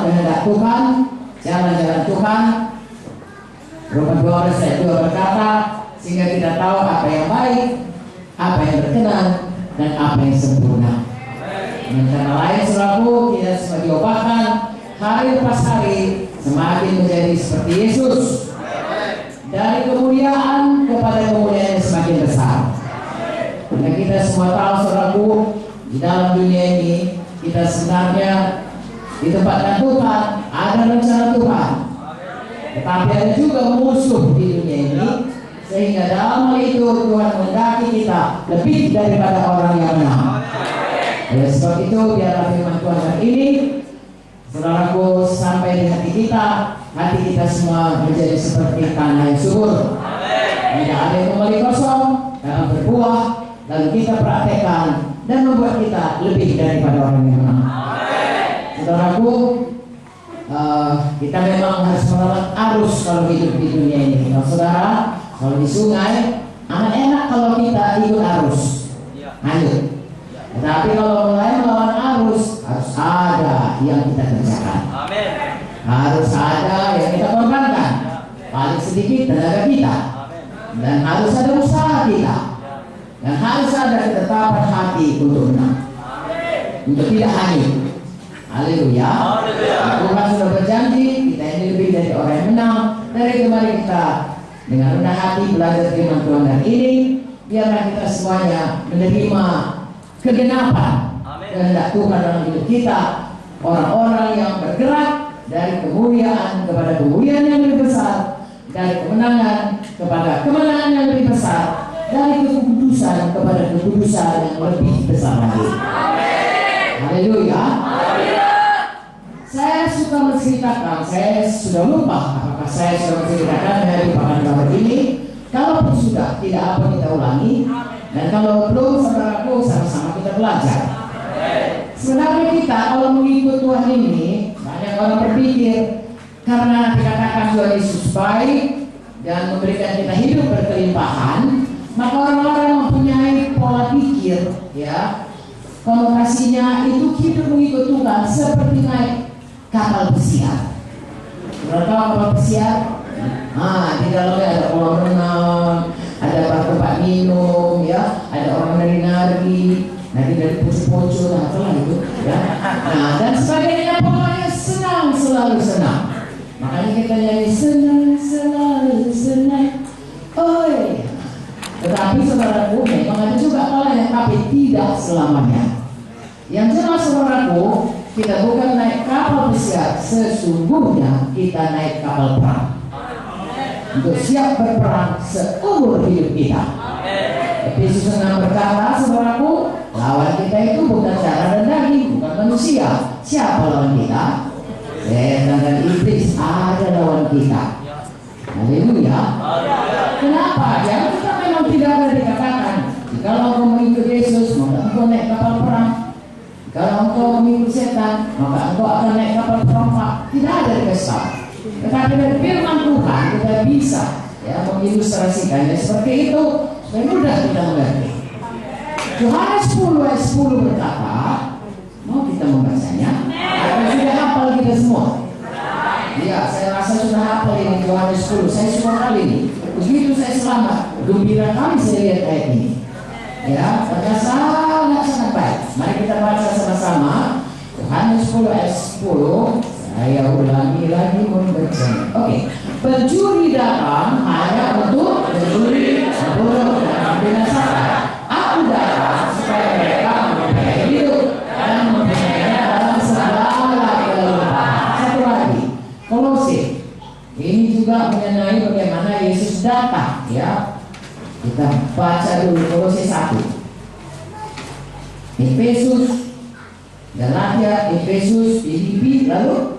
kehendak Tuhan, jalan-jalan Tuhan. Roma 12 ayat 2 berkata, sehingga kita tahu apa yang baik, apa yang berkenan, dan apa yang sempurna. Dengan kata lain, saudaraku, kita semua diobatkan hari lepas hari semakin menjadi seperti Yesus, dari kemuliaan kepada kemuliaan yang semakin besar. Karena kita semua tahu, saudaraku, di dalam dunia ini kita sebenarnya ditempatkan Tuhan, ada rencana Tuhan. Tetapi ada juga musuh di dunia ini, sehingga dalam hal itu Tuhan menghendaki kita lebih daripada orang yang menang. Oleh sebab itu, biarlah firman Tuhan hari ini, saudaraku, sampai di hati kita semua menjadi seperti tanah yang subur. Tidak ada yang kembali kosong, dalam berbuah, lalu kita praktekkan dan membuat kita lebih daripada orang yang menang. Saudaraku, kita memang harus melawan arus kalau hidup di dunia ini. Kalau saudara, kalau di sungai, amat enak kalau kita ikut arus, lanjut. Tetapi kalau mulai melawan arus, harus ada yang kita kerjakan. Harus ada yang kita korbankan, paling sedikit tenaga kita, dan harus ada usaha kita, dan harus ada ketetapan hati untuk menang, untuk tidak hanyut. Haleluya. Tuhan sudah berjanji kita ini lebih dari orang yang menang. Dari kemarin kita dengan rendah hati belajar firman Tuhan hari ini, biarlah kita semuanya menerima kegenapan kehendak Tuhan dalam hidup kita, orang-orang yang bergerak dari kemuliaan kepada kemuliaan yang lebih besar, dari kemenangan kepada kemenangan yang lebih besar, dari kekudusan kepada kekudusan yang lebih besar lagi. Haleluya. Saya suka menceritakan, saya sudah lupa apakah saya sudah menceritakan dari pakan kabar ini. Kalaupun sudah, tidak apa kita ulangi. Dan kalau belum, saudaraku, sama-sama kita belajar. Sebenarnya kita kalau mengikut Tuhan ini, banyak orang berpikir karena dikatakan Tuhan Yesus baik dan memberikan kita hidup berkelimpahan, maka orang-orang mempunyai pola pikir, ya, konotasinya itu hidup mengikut Tuhan seperti naik kapal pesiar. Sudah tahu kapal pesiar? Di dalamnya ada kolam renang, ada tempat minum, ya, ada orang nari-nari, nanti dari pojok-pojok, apalah itu, ya. Nah, dan sebagainya, pokoknya senang, selalu senang. Makanya kita nyanyi senang, selalu senang. Oh iya. Tetapi saudaraku, memang ada juga kalanya, tapi tidak selamanya. Yang jelas saudaraku, kita bukan naik kapal pesiar, sesungguhnya kita naik kapal perang untuk siap berperang seumur hidup kita. Efesus 6 berkata, saudaraku, lawan kita itu bukan darah dan daging, bukan manusia. Siapa lawan kita? Setan dan iblis ada lawan kita. Haleluya. Kenapa? Ya, kita memang tidak ada dikatakan, kalau engkau mengikut Yesus, maka engkau naik kapal perang. Kalau engkau mengikut setan, maka engkau akan naik kapal perompak. Tidak ada dikasih. Tetapi dari firman Tuhan kita bisa, ya, mengilustrasikannya seperti itu supaya mudah kita mengerti. Yohanes 10 ayat 10 berkata, mau kita membacanya? Atau sudah hafal kita semua? Iya, saya rasa sudah hafal ini Yohanes 10. Saya suka kali ini. Begitu saya selamat, gembira kali saya lihat ayat ini. Ya, karena sangat baik. Mari kita baca sama-sama Yohanes 10 ayat 10. Saya ulangi lagi membaca. Oke. Pencuri datang hanya untuk mencuri, membunuh, dan membinasakan. Aku datang supaya mereka mempunyai hidup dan mempunyainya dalam segala kelimpahan. Satu lagi, Kolose. Ini juga mengenai bagaimana Yesus datang, ya. Kita baca dulu Kolose 1. Efesus, Galatia, Efesus, Filipi, lalu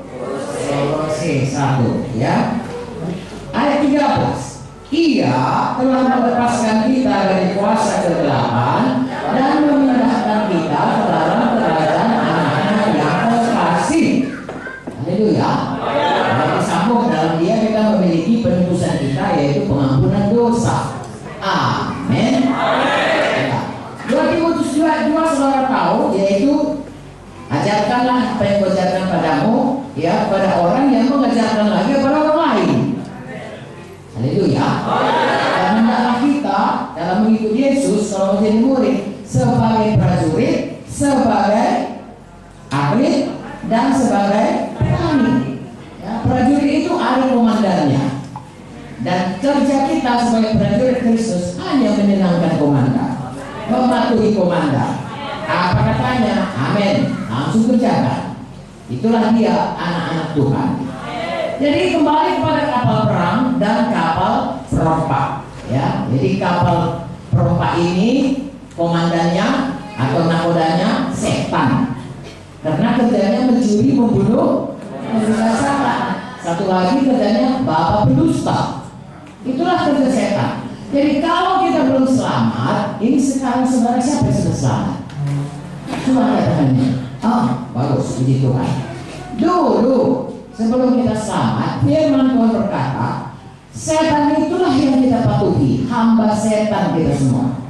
Kolose 1, ya. Ayat 13. Ia telah melepaskan kita dari kuasa kegelapan dan memindahkan kita ke dalam kerajaan anak-anak yang terkasih. Haleluya. Disambung dalam Dia kita memiliki penebusan kita, yaitu pengampunan dosa. Amin. 2 Timotius 2 saudara tahu, yaitu ajarkanlah apa yang kuajarkan padamu ya kepada orang yang mengajarkan lagi kepada orang lain. Haleluya. Dan hendaklah kita dalam mengikuti Yesus kalau menjadi murid sebagai prajurit, sebagai atlet, dan sebagai petani. Ya, prajurit itu ada komandannya. Dan kerja kita sebagai prajurit Kristus hanya menyenangkan komandan, mematuhi komandan. Apa katanya? Amin. Langsung kerjakan. Itulah dia anak-anak Tuhan. Jadi kembali kepada kapal perang dan kapal perompak. Ya, jadi kapal perompak ini komandannya atau nakodanya setan. Karena kerjanya mencuri, membunuh, membinasakan. Satu lagi kerjanya bapak pendusta. Itulah kerja setan. Jadi kalau kita belum selamat, ini sekarang saudara siapa yang sudah selamat? Cuma lihat tangannya. Oh, bagus, puji Tuhan. Dulu sebelum kita selamat, firman Tuhan berkata, setan itulah yang kita patuhi, hamba setan kita semua.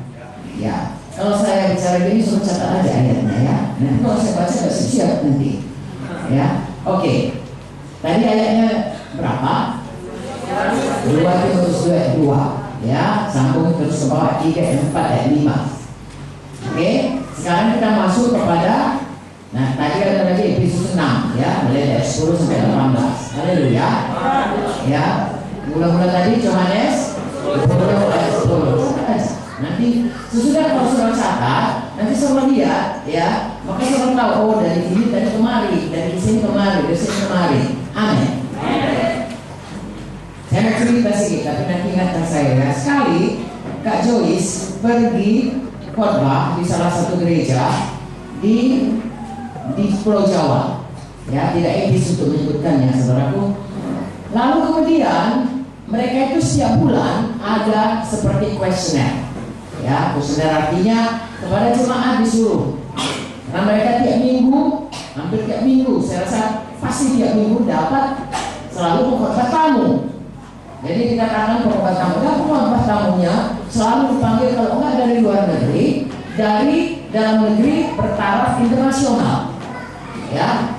Ya, kalau saya bicara gini suruh catat aja ayatnya ya. Nanti kalau saya baca nggak siap nanti. Ya, oke. Tadi ayatnya berapa? 2 Timotius 2 ya, sambung terus ke bawah 3, 4, ayat 5. Oke, sekarang kita masuk kepada, nah tadi ada lagi Efesus 6 ya, mulai dari 10 sampai 18. Haleluya. Ya, mula-mula tadi Yohanes 10 ayat 10. Nanti sesudah kalau sudah catat, nanti semua lihat ya, maka semua tahu oh dari sini tadi kemari, dari sini kemari, dari sini kemari. Amin. Saya mau cerita sedikit, tapi nanti ingatkan saya ya. Sekali Kak Joyce pergi khotbah di salah satu gereja di Pulau Jawa. Ya, tidak etis untuk menyebutkannya, saudaraku. Lalu kemudian mereka itu setiap bulan ada seperti kuesioner. Ya, kuesioner artinya kepada jemaat disuruh. Karena mereka tiap minggu, hampir tiap minggu, saya rasa pasti tiap minggu dapat selalu pengkhotbah tamu. Jadi dikatakan pengkhotbah tamu, dan pengkhotbah tamunya selalu dipanggil kalau enggak dari luar negeri, dari dalam negeri bertaraf internasional. Ya,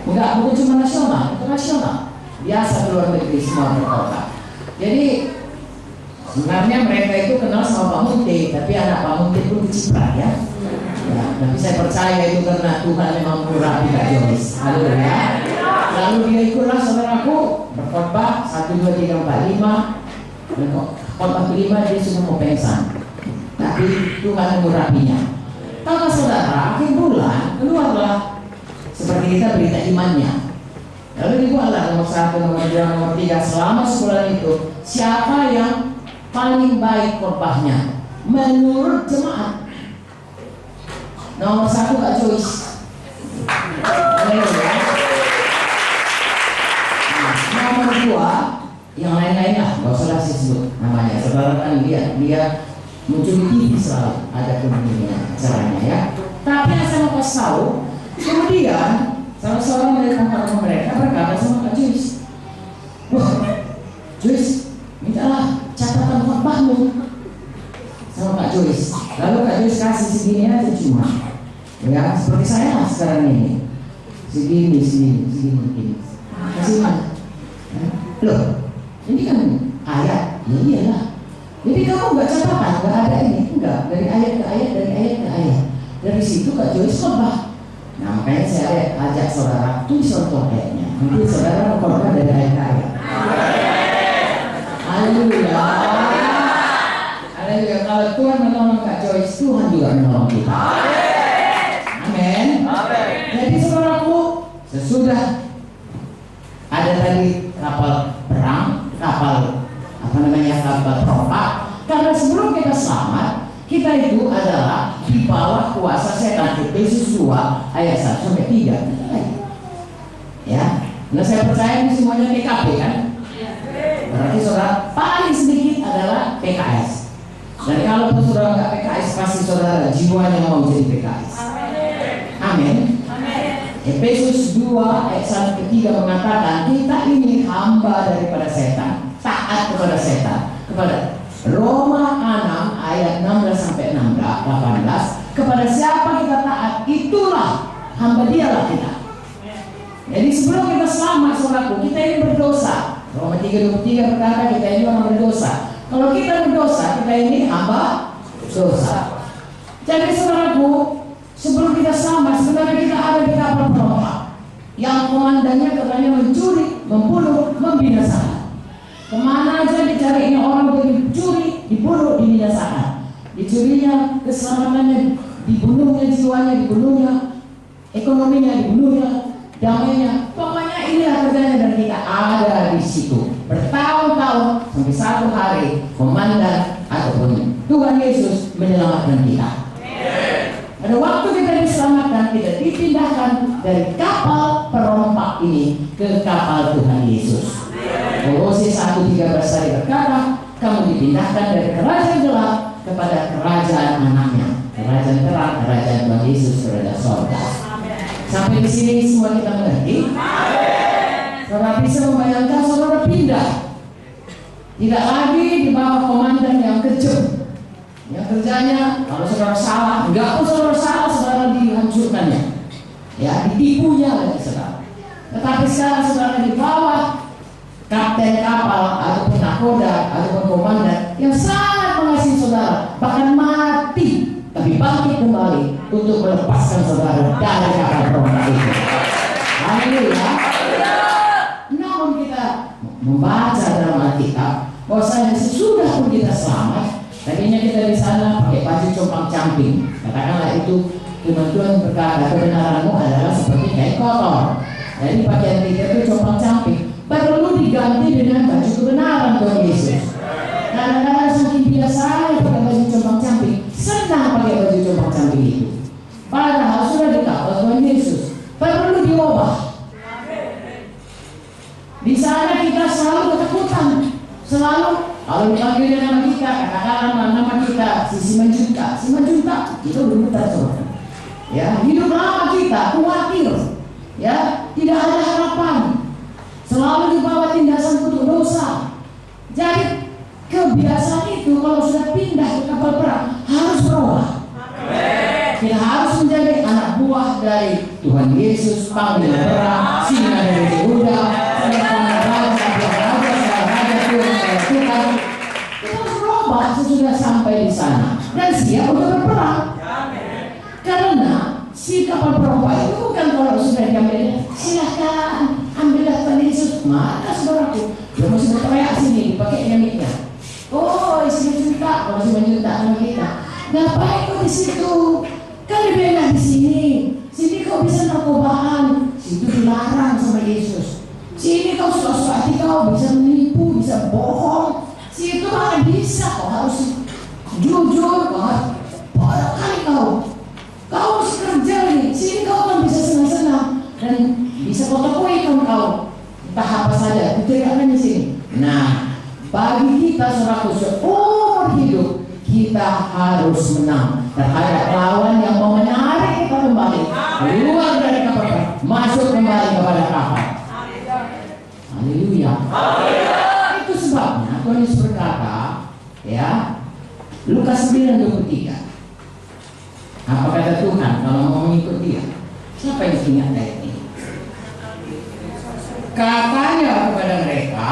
enggak bukan cuma nasional, internasional. Biasa luar negeri semua berkhotbah. Jadi sebenarnya mereka itu kenal sama Pak Munte, tapi anak Pak Munte pun keciprat ya. Ya, tapi saya percaya itu karena Tuhan memang mengurapi Kak Joyce. Haleluya. Lalu dia ikutlah saudaraku berkhotbah 1, 2, 3, 4, 5. Dan khotbah kelima dia sudah mau pengsan. Tapi Tuhan mengurapinya. Kalau saudara akhir bulan keluarlah seperti kita berita imannya. Lalu dibuatlah nomor 1, nomor 2, nomor 3 selama sebulan itu. Siapa yang paling baik khotbahnya menurut jemaat? Nomor 1 Kak Joyce. Nomor 2 yang lain-lain lah, nggak usah saya sebut namanya. Saudara kan lihat dia muncul di TV selalu ada kemudian caranya ya. Tapi yang saya mau kasih tahu, kemudian salah seorang dari kawan mereka berkata sama Kak Joyce, wah Joyce, mintalah catatan khotbahmu sama Kak Joyce. Lalu Kak Joyce kasih segini aja cuma, ya seperti saya lah sekarang ini, segini. Kasih mana? Loh, ini kan ayat, ya iyalah. Jadi kamu nggak catatan, nggak ada ini, enggak dari ayat ke ayat, dari ayat ke ayat. Dari situ Kak Joyce khotbah. Nah makanya saya ajak saudara tulis contoh ayatnya. Nanti saudara khotbah dari ayat ke ayat. Haleluya. Haleluya. Kalau Tuhan menolong Kak Joyce, Tuhan juga menolong kita. Amin. Jadi saudaraku, sesudah ada tadi kapal perang, kapal perompak. Karena sebelum kita selamat, kita itu adalah di bawah kuasa setan. Efesus 2 ayat 1 sampai 3. Ya, nah saya percaya ini semuanya PKP kan? Berarti saudara paling sedikit adalah PKS. Dan kalau saudara nggak PKS, pasti saudara jiwanya mau jadi PKS. Amin. Efesus 2 ayat 1 ke 3 mengatakan kita ini hamba daripada setan, taat kepada setan. Kepada Roma 6 ayat 16 sampai 18, kepada siapa kita taat itulah hamba dialah kita. Jadi sebelum kita selamat, saudaraku, kita ini berdosa. Roma 3:23 berkata kita ini orang berdosa. Kalau kita berdosa, kita ini hamba dosa. Jadi saudaraku, sebelum kita selamat, sebenarnya kita ada di kapal perompak yang komandannya katanya mencuri, membunuh, membinasakan. Kemana aja dicarinya orang dicuri, dibunuh, dibinasakan. Dicurinya, keselamatannya, dibunuhnya jiwanya, dibunuhnya ekonominya, dibunuhnya damainya. Pokoknya inilah kerjanya dan kita ada di situ bertahun-tahun sampai satu hari komandan ataupun Tuhan Yesus menyelamatkan kita. Pada waktu kita diselamatkan, kita dipindahkan dari kapal perompak ini ke kapal Tuhan Yesus. Kolose 1:13 tadi berkata, kamu dipindahkan dari kerajaan gelap kepada kerajaan anaknya, kerajaan terang, kerajaan Tuhan Yesus, kerajaan sorga. Sampai di sini semua kita mengerti. Saudara bisa membayangkan saudara pindah, tidak lagi di bawah komandan yang kejam, yang kerjanya kalau saudara salah, enggak pun saudara salah, saudara dihancurkannya, ya, ditipunya lagi saudara. Tetapi sekarang saudara di bawah kapten kapal ataupun nakoda ataupun komandan yang sangat mengasihi saudara, bahkan mati tapi bangkit kembali untuk melepaskan saudara dari kapal perompak itu. Haleluya. Namun kita membaca dalam Alkitab bahwasanya sesudah pun kita selamat, tadinya kita di sana pakai baju compang-camping. Katakanlah itu Tuhan berkata kebenaranmu adalah seperti kain kotor. Jadi pakaian kita itu compang-camping, perlu diganti dengan baju kebenaran Tuhan Yesus. Kadang-kadang saking biasa pakai baju compang-camping, senang pakai baju compang-camping itu. Padahal sudah di kapal Tuhan Yesus, perlu diubah. Di sana kita selalu ketakutan, selalu kalau dipanggil nama kita, katakanlah nama kita si Simanjunta itu benar saudara. Ya, hidup lama kita khawatir, ya, tidak ada harapan, selalu dibawa tindasan kutuk dosa. Jadi kebiasaan itu kalau sudah pindah ke kapal perang harus berubah. Kita harus menjadi anak buah dari Tuhan Yesus, panggil perang, singa dari Yehuda, sudah sampai di sana dan siap untuk berperang. Karena si kapal perompak itu bukan kalau sudah diambil, silahkan ambillah Tuhan Yesus. Mana saudaraku, dia masih berteriak sini dipakai nyamiknya. Oh, isi juta, kalau masih menjuta sama kita. Ngapain kau di situ? Kan lebih enak di sini. Sini kau bisa narkobaan, situ dilarang sama Yesus. Sini kau suka-suka hati kau bisa menipu, bisa bohong. Situ mana bisa, kau harus jujur, kau harus bodoh kali kau harus kerja nih. Sini kau kan bisa senang-senang dan bisa foto-foto kau entah apa saja, diteriakkan di sini. Nah, bagi kita saudaraku seumur hidup kita harus menang terhadap lawan yang mau menarik kita kembali keluar dari kapal, masuk kembali kepada kapal. Haleluya. Itu sebabnya Tuhan Yesus berkata, ya, Lukas 9:23. Apa kata Tuhan kalau mau mengikut Dia? Siapa yang ingat ayat ini? Katanya kepada mereka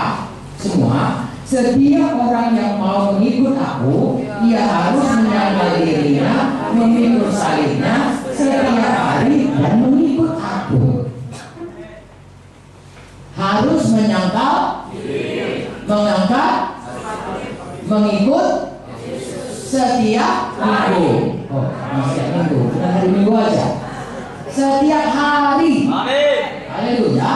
semua, setiap orang yang mau mengikut aku, dia harus menyangkal dirinya, memikul salibnya setiap hari dan mengikut aku. Harus menyangkal diri, mengangkat, mengikut setiap minggu. Oh, setiap minggu, bukan hari Minggu aja. Setiap hari. Amin. Haleluya.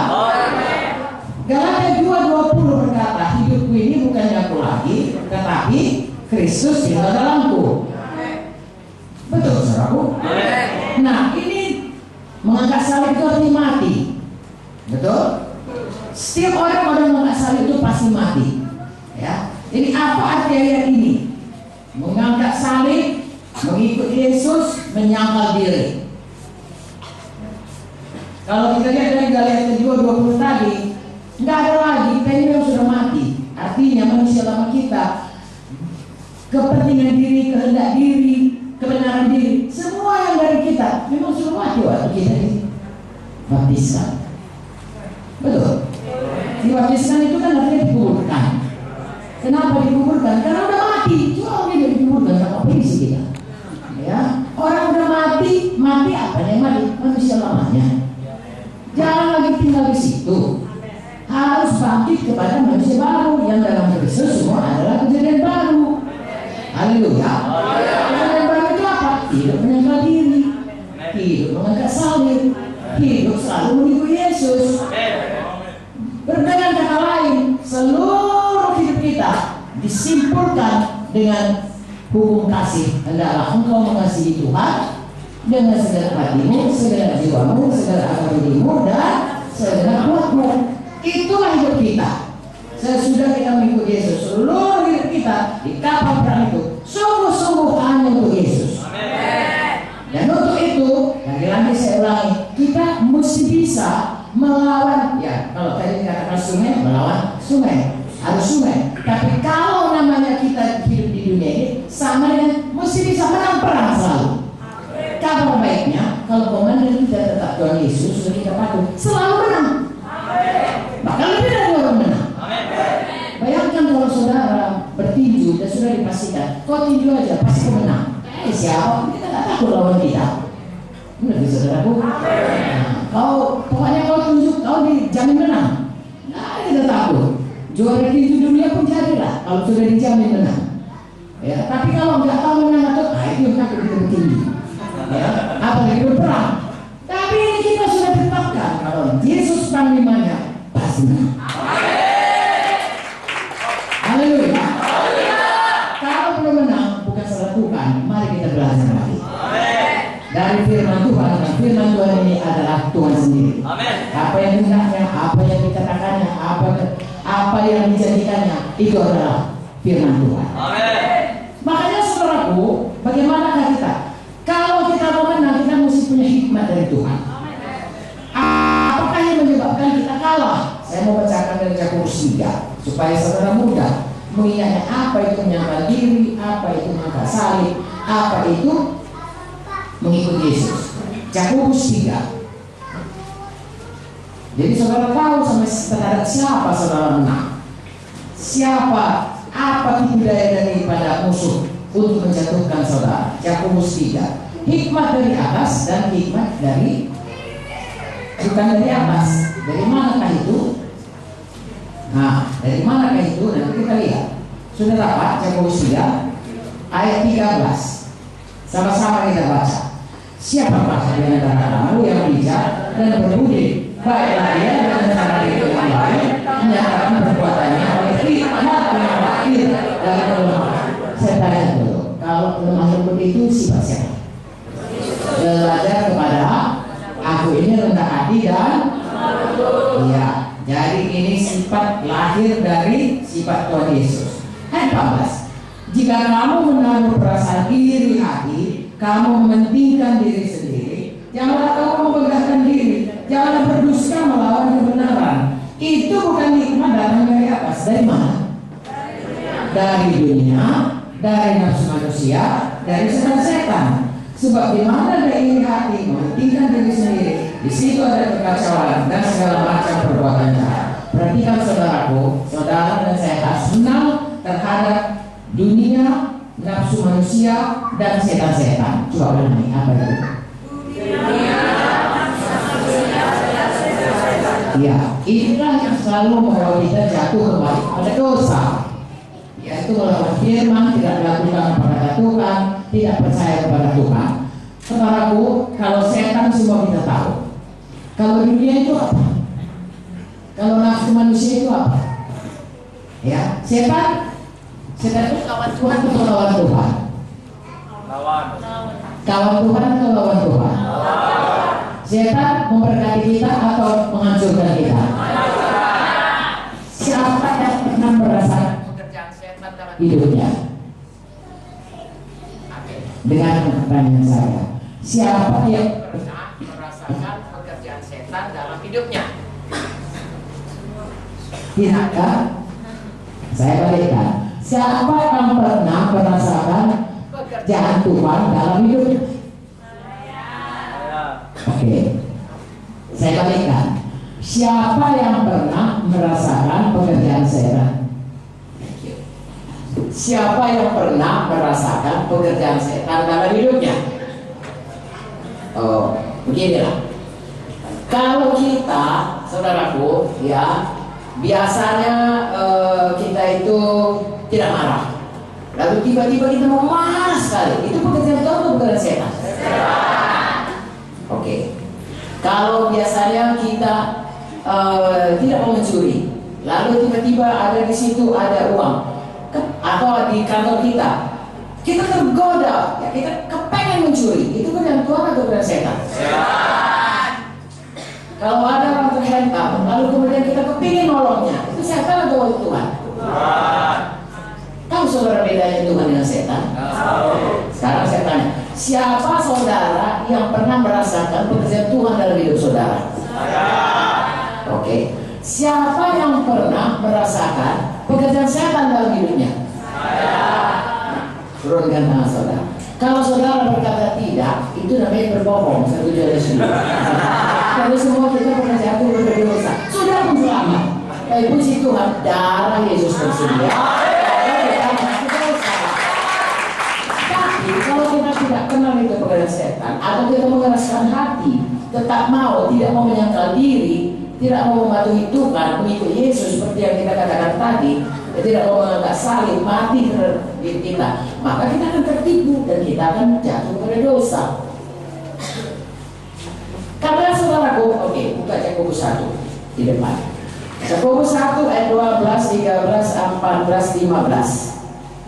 Galatia 2:20 berkata, hidupku ini bukan aku lagi, tetapi Kristus tinggal dalamku. Betul, saudaraku? Nah, ini mengangkat salib itu artinya mati. Betul? Setiap orang mengangkat salib itu pasti mati. Ya. Jadi apa arti ayat ini? Mengangkat salib, mengikut Yesus, menyangkal diri. Kalau kita lihat dari Galatia 2:20 tadi, nggak ada lagi, kita ini yang sudah mati. Artinya manusia lama kita, kepentingan diri, kehendak diri, kebenaran diri, semua yang dari kita memang sudah mati waktu kita dibaptiskan. dibaptiskan itu kan artinya dikuburkan. Kenapa dikuburkan? Karena udah mati. Cuma dia dikuburkan sama polisi kita. Ya, orang udah mati, mati apa yang mati? Manusia lamanya. Jangan lagi tinggal di situ. Harus bangkit kepada manusia baru yang dalam Kristus semua adalah kejadian baru. Haleluya. Kejadian baru itu apa? Hidup menyangkal diri, hidup mengangkat salib, hidup selalu mengikuti Yesus. Dengan kata lain, seluruh hidup kita disimpulkan dengan hukum kasih. Hendaklah engkau mengasihi Tuhan dengan segala hatimu, segala jiwamu, segala akal budimu, dan segala kuatmu. Itulah hidup kita. Sesudah kita mengikuti Yesus, seluruh hidup kita di kapal perang itu sungguh-sungguh hanya untuk Yesus. Dan untuk itu, lagi-lagi saya ulangi, kita mesti bisa melawan, ya kalau tadi dikatakan sungai, melawan sungai, harus sungai. Tapi kalau namanya kita hidup di dunia ini, sama dengan mesti bisa menang perang selalu. Kabar baiknya, kalau komandan kita tetap Tuhan Yesus, sudah kita patuh, selalu menang. Bahkan lebih dari orang menang. Bayangkan kalau saudara bertinju dan sudah dipastikan, kau tinju aja pasti kau menang. Siapa? Kita tak takut lawan kita. Benar saudaraku. Kau pokoknya kau tunjuk, kau dijamin menang. Nah, kita takut. Juara tinju dunia pun jadilah kalau sudah dijamin menang. Ya, tapi kalau nggak tahu menang atau itu yang takut kita bertinju. Ya, apalagi berperang. Tapi ini kita sudah tetapkan kalau Yesus panglimanya pasti menang. Haleluya. Kalau belum menang bukan salah Tuhan, mari kita belajar lagi. Dari firman Tuhan, dan firman Tuhan ini adalah Tuhan sendiri. Apa yang hendaknya, apa yang dikatakannya, apa yang dijadikannya, itu adalah firman Tuhan. Makanya saudaraku, bagaimanakah kita? Kalau kita mau menang, kita mesti punya hikmat dari Tuhan. Apakah yang menyebabkan kita kalah? Saya mau bacakan dari Yakobus 3 supaya saudara mudah mengingatnya apa itu menyangkal diri, apa itu mengangkat salib, apa itu mengikuti Yesus. Yakobus 3. Jadi saudara tahu sampai terhadap siapa saudara menang, siapa, apa tipu daya daripada musuh untuk menjatuhkan saudara. Yakobus 3. Hikmat dari atas dan hikmat dari bukan dari atas. Dari manakah itu? Nah, dari manakah itu? Nanti kita lihat. Sudah dapat Yakobus 3 ayat 13. Sama-sama kita baca. Siapakah di antara kamu yang bijak dan berbudi? Baiklah dia dengan cara yang baik menyatakan perbuatannya oleh hikmat yang lahir dari kelemahan. Saya tanya dulu, kalau kelemahan lembut itu sifat siapa? Belajar kepada aku ini rendah hati dan iya. Jadi ini sifat lahir dari sifat Tuhan Yesus. Ayat 14. Jika kamu menaruh perasaan iri hati, kamu mementingkan diri sendiri, janganlah kamu membanggakan diri, janganlah berdusta melawan kebenaran. Itu bukan hikmat datang dari atas. Dari mana? Dari dunia, dari nafsu manusia, dari setan. Sebab di mana ada iri hati, mementingkan diri sendiri, di situ ada kekacauan dan segala macam perbuatan jahat. Perhatikan saudaraku, saudara dan saya harus menang terhadap dunia, nafsu manusia, dan setan-setan. Coba ulangi, apa itu? Ya, inilah yang selalu membawa kita jatuh kembali pada dosa, yaitu melawan firman, tidak melakukan kepada Tuhan, tidak percaya kepada Tuhan. Saudaraku, kalau setan semua kita tahu. Kalau dunia itu apa? Kalau nafsu manusia itu apa? Ya, setan itu kawan Tuhan atau lawan Tuhan? Kawan Tuhan atau lawan Tuhan? Setan memberkati kita atau menghancurkan kita? Siapa yang pernah merasakan pekerjaan setan dalam hidupnya? Dengan pertanyaan saya, siapa yang pernah merasakan pekerjaan setan dalam hidupnya? Tidakkah? Saya balikkan. Siapa yang pernah merasakan pekerjaan Tuhan dalam hidupnya? Oke. Saya balikkan. Siapa yang pernah merasakan pekerjaan setan? Siapa yang pernah merasakan pekerjaan setan dalam hidupnya? Oh, beginilah. Kalau kita, saudaraku, ya, biasanya kita itu tidak marah. Lalu tiba-tiba kita mau marah sekali. Itu pekerjaan Tuhan atau pekerjaan setan? Oke. Kalau biasanya kita tidak mau mencuri, lalu tiba-tiba ada di situ ada uang, atau di kantor kita tergoda, ya, kita kepengen mencuri, itu pekerjaan Tuhan atau pekerjaan setan? Kalau ada orang terhentam, lalu kemudian kita kepingin nolongnya, itu setan atau Tuhan? Tahu saudara bedanya Tuhan dengan setan? Sekarang saya tanya, siapa saudara yang pernah merasakan pekerjaan Tuhan dalam hidup saudara? Oke. Siapa yang pernah merasakan pekerjaan setan dalam hidupnya? Turunkan tangan saudara. Kalau saudara berkata tidak, itu namanya berbohong. Satu dari sini. Kalau semua kita pernah jatuh berdosa, sudah pun selamat. Tapi puji Tuhan, darah Yesus tersedia. Tapi kalau kita tidak kenal itu pekerjaan setan, atau kita mengeraskan hati, tetap mau, tidak mau menyangkal diri, tidak mau mematuhi Tuhan, mengikut Yesus seperti yang kita katakan tadi, tidak mau mengangkat salib, mati terhadap kita, maka kita akan tertipu dan kita akan jatuh pada dosa. Karena saudaraku, oke, buka Yakobus 1 di depan. Yakobus 1 ayat 12, 13, 14, 15.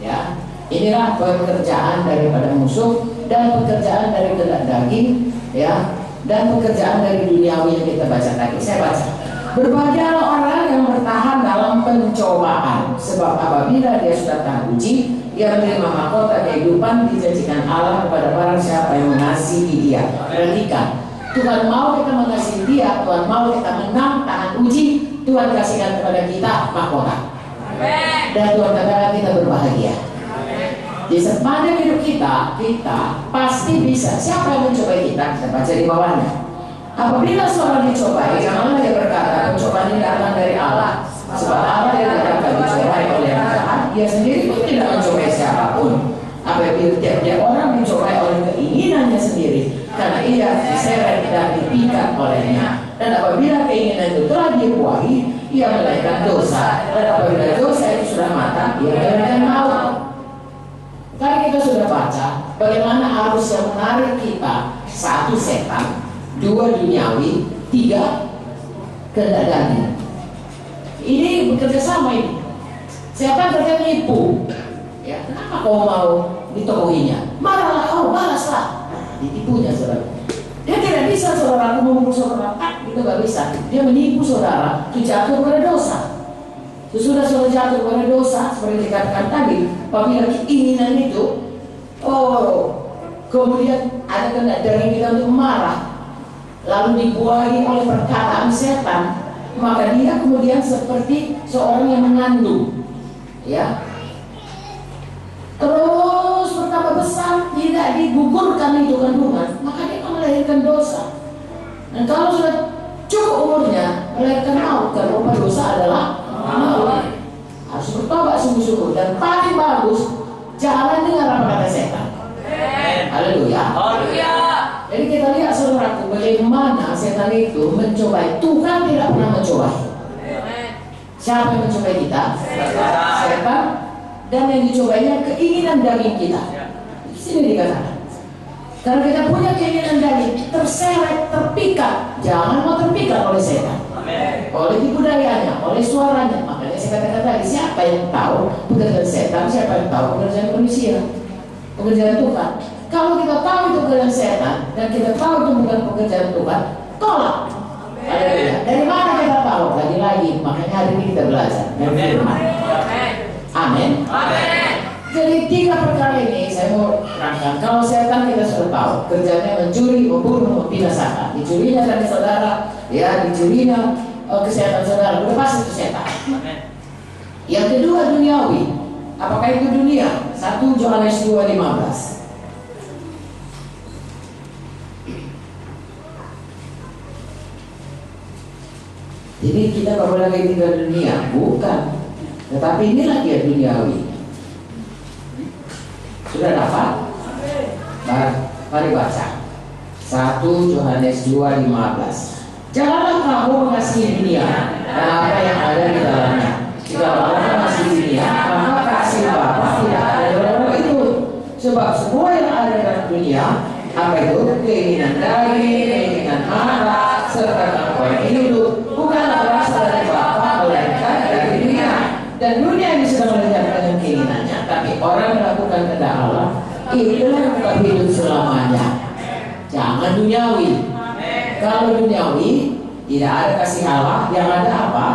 Ya, inilah pekerjaan daripada musuh dan pekerjaan dari kehendak daging, ya, dan pekerjaan dari duniawi yang kita baca tadi. Saya baca. Berbahagialah orang yang bertahan dalam pencobaan, sebab apabila dia sudah tahan uji, dia menerima mahkota kehidupan dijanjikan Allah kepada barang siapa yang mengasihi dia. Perhatikan, Tuhan mau kita mengasihi dia, Tuhan mau kita menang, tahan uji, Tuhan kasihkan kepada kita mahkota. Dan Tuhan katakan kita berbahagia. Di sepanjang hidup kita pasti bisa. Siapa yang mencobai kita? Kita baca di bawahnya. Apabila seorang dicobai, janganlah dia berkata pencobaan ini datang dari Allah, sebab Allah yang tidak akan dicobai oleh yang jahat, dia sendiri pun tidak mencobai siapapun. Apabila tiap orang dicobai oleh keinginannya sendiri, karena ia diseret dan dipikat olehnya. Dan apabila keinginan itu telah dibuahi, ia melahirkan dosa. Dan apabila dosa itu sudah matang, ia melahirkan maut. Tadi kita sudah baca bagaimana arus yang menarik kita. 1, setan, 2, duniawi, 3, kehendak daging. Ini bekerja sama ini. Setan kerja nipu. Ya, kenapa kau mau ditokohinya? Marahlah kau, balaslah. Ditipunya saudara. Dia tidak bisa saudara aku memukul saudara, itu gak bisa. Dia menipu saudara, itu jatuh pada dosa. Sesudah saudara jatuh pada dosa, seperti dikatakan tadi, apabila keinginan itu, kemudian ada kehendak daging kita untuk marah, lalu dibuahi oleh perkataan setan, maka dia kemudian seperti seorang yang mengandung, ya. Terus bertambah besar, tidak digugurkan itu kandungan, maka dia akan melahirkan dosa. Dan kalau sudah cukup umurnya, melahirkan maut, karena upah dosa adalah maut. Harus bertobat sungguh-sungguh. Dan paling bagus, jangan dengar apa kata setan. Haleluya. Jadi kita lihat saudaraku, bagaimana setan itu mencobai. Tuhan tidak pernah mencobai. Siapa yang mencobai kita? Setan. Dan yang dicobanya keinginan daging kita. Di sini dikatakan. Karena kita punya keinginan daging, terseret, terpikat. Jangan mau terpikat oleh setan. Oleh tipu dayanya, oleh suaranya. Makanya saya katakan tadi, siapa yang tahu pekerjaan setan, siapa yang tahu pekerjaan manusia, pekerjaan Tuhan. Kalau kita tahu itu pekerjaan setan dan kita tahu itu bukan pekerjaan Tuhan, tolak. Dari mana kita tahu? Lagi-lagi, makanya hari ini kita belajar. Amin. Jadi 3 perkara ini saya mau terangkan. Kalau setan kita sudah tahu, kerjanya mencuri, membunuh, membinasakan. Dicurinya dari saudara, ya, dicurinya kesehatan saudara. Udah pasti itu setan. Yang kedua duniawi. Apakah itu dunia? 1 Yohanes 2:15. Jadi kita kalau lagi tinggal dunia, bukan. Tetapi inilah dia duniawi. Sudah dapat? Mari baca 1 Yohanes 2:15. Janganlah kamu mengasihi dunia dan apa yang ada di dalamnya. Jika kamu mengasihi dunia, maka kasih Bapa tidak ada dalam itu. Sebab semua yang ada dalam dunia, apa itu? Keinginan daging, keinginan mata, serta gangguan hidup, bukanlah berasal dari Bapa, melainkan dari dunia. Dan dunia ini sedang melenyap dengan keinginannya, tapi orang melakukan kehendak Allah, itulah yang bukan hidup selamanya. Jangan duniawi. Kalau duniawi, tidak ada kasih Allah, yang ada apa?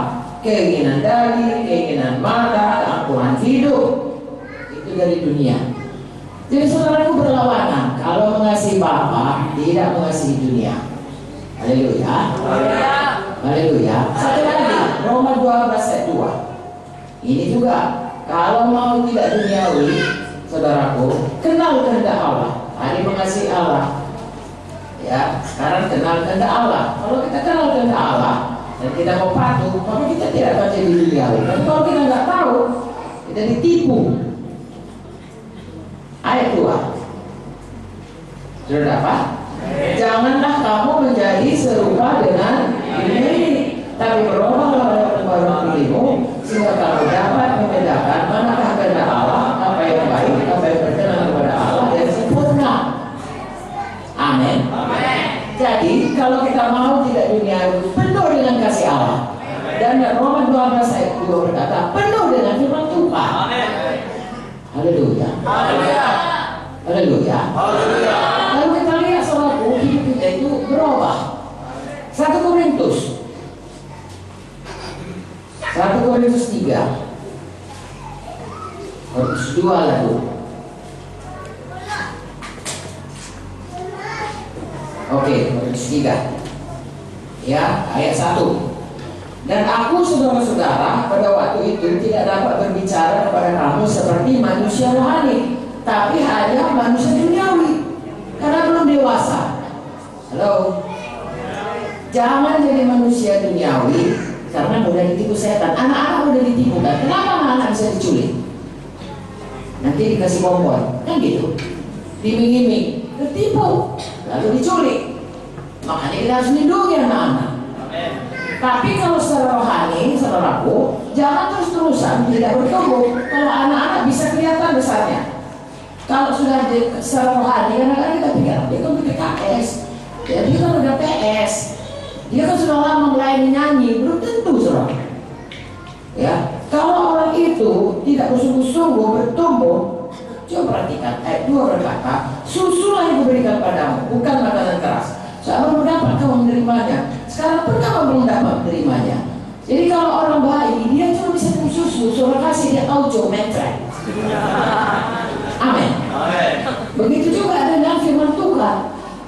Keinginan daging, keinginan mata, keangkuhan hidup. Itu dari dunia. Jadi saudaraku berlawanan. Kalau mengasihi Bapa, tidak mengasihi dunia. Haleluya. Haleluya. Satu lagi, Roma 12:2. Ini juga, kalau mau tidak duniawi, saudaraku, kenal kehendak Allah. Tadi mengasihi Allah. Ya, sekarang kenal kehendak Allah. Kalau kita kenal kehendak Allah dan kita mau patuh, maka kita tidak akan jadi duniawi. Dan kalau kita nggak tahu, kita ditipu. Ayat 2. Sudah dapat? Janganlah kamu menjadi serupa dengan dunia ini, tapi berubahlah oleh pembaruan dirimu, sehingga kamu dapat membedakan manakah kehendak Allah, apa yang baik, apa yang berkenan kepada Allah, dan sempurna. Amin. Jadi kalau kita mau tidak duniawi, penuh dengan kasih Allah. Dan Roma 12:2 berkata, penuh dengan firman Tuhan. Haleluya. Haleluya. Lalu kita lihat saudaraku, hidup kita itu berubah. 1 Korintus 3 Korintus 2 lalu. Oke, Korintus 3 ya, ayat 1. Dan aku saudara-saudara pada waktu itu tidak dapat berbicara kepada kamu seperti manusia rohani, tapi hanya manusia duniawi, karena belum dewasa. Halo. Jangan jadi manusia duniawi karena mudah ditipu setan. Anak-anak mudah ditipu kan? Kenapa anak-anak bisa diculik? Nanti dikasih kompor, kan gitu. Diming-iming, tertipu, lalu diculik. Makanya kita harus lindungi anak-anak. Tapi kalau secara rohani, saudaraku, jangan terus-terusan tidak bertumbuh. Kalau anak-anak bisa kelihatan besarnya. Kalau sudah secara rohani, kadang-kadang kita pikir dia kan PKS, dia kan udah PS, dia kan sudah lama melayani nyanyi, belum tentu saudara. Ya, kalau orang itu tidak bersungguh-sungguh bertumbuh, coba perhatikan ayat 2 berkata, susulah yang diberikan padamu, bukan makanan keras. Saat mendapat kamu menerimanya, sekarang pun kamu belum dapat menerimanya. Jadi kalau orang baik, dia cuma bisa minum susu, suruh kasih dia auto metrek. Amin. Begitu juga dengan firman Tuhan.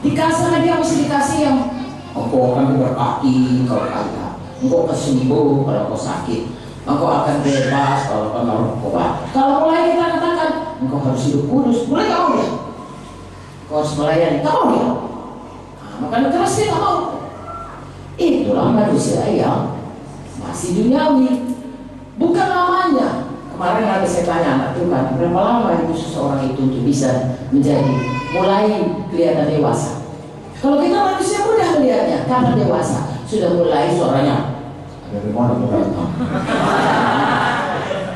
Dikasih dia mesti dikasih yang engkau akan berkati kalau kaya, engkau akan sembuh kalau kau sakit, engkau akan bebas kalau kau narkoba. Kalau mulai kita katakan engkau harus hidup kudus, mulai kau dia. Kau harus melayani, kau dia. Makanan keras dia mau. Itulah manusia yang masih duniawi. Bukan lamanya. Kemarin ada saya tanya anak Tuhan, berapa lama itu seseorang itu untuk bisa menjadi mulai kelihatan dewasa? Kalau kita manusia mudah melihatnya, kapan dewasa? Sudah mulai suaranya. Dari mana mereka?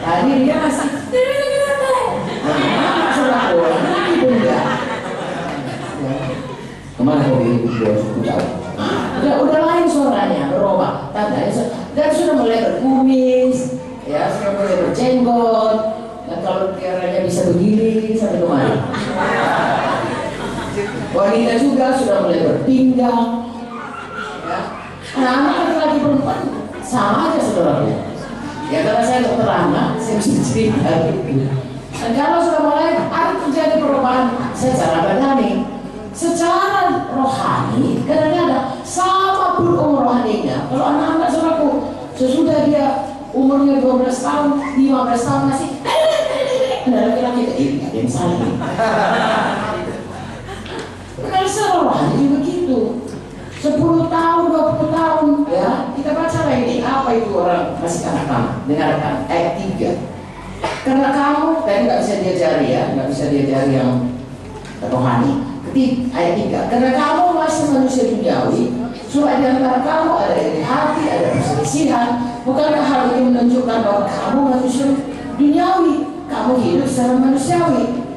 Tadi dia masih. Sudah orang ibu enggak. Kemana kau udah lain suaranya, berubah tandanya, dan sudah mulai berkumis, ya sudah mulai berjenggot, dan kalau tiaranya bisa berdiri sampai kemana. Wanita juga sudah mulai berpinggang, ya. Anak-anak laki-laki perempuan sama aja saudara. Ya karena saya dokter anak, saya bisa cerita gitu. Dan kalau sudah mulai ada terjadi perubahan secara badani. Secara rohani, kadang-kadang sama pun umur rohaninya. Kalau anak-anak saudaraku, sesudah dia umurnya 12 tahun, 15 tahun masih ada laki-laki ada yang salah. Kalau secara rohani juga gitu. 10 tahun, 20 tahun, ya kita baca lagi Apa itu orang masih kanak-kanak? Dengarkan ayat 3. Karena kamu, tadi nggak bisa diajari ya, nggak bisa diajari yang rohani. Ayat 3. Karena kamu masih manusia duniawi, supaya di antara kamu ada iri hati, ada perselisihan. Bukankah hal itu menunjukkan bahwa kamu manusia duniawi? Kamu hidup secara manusiawi.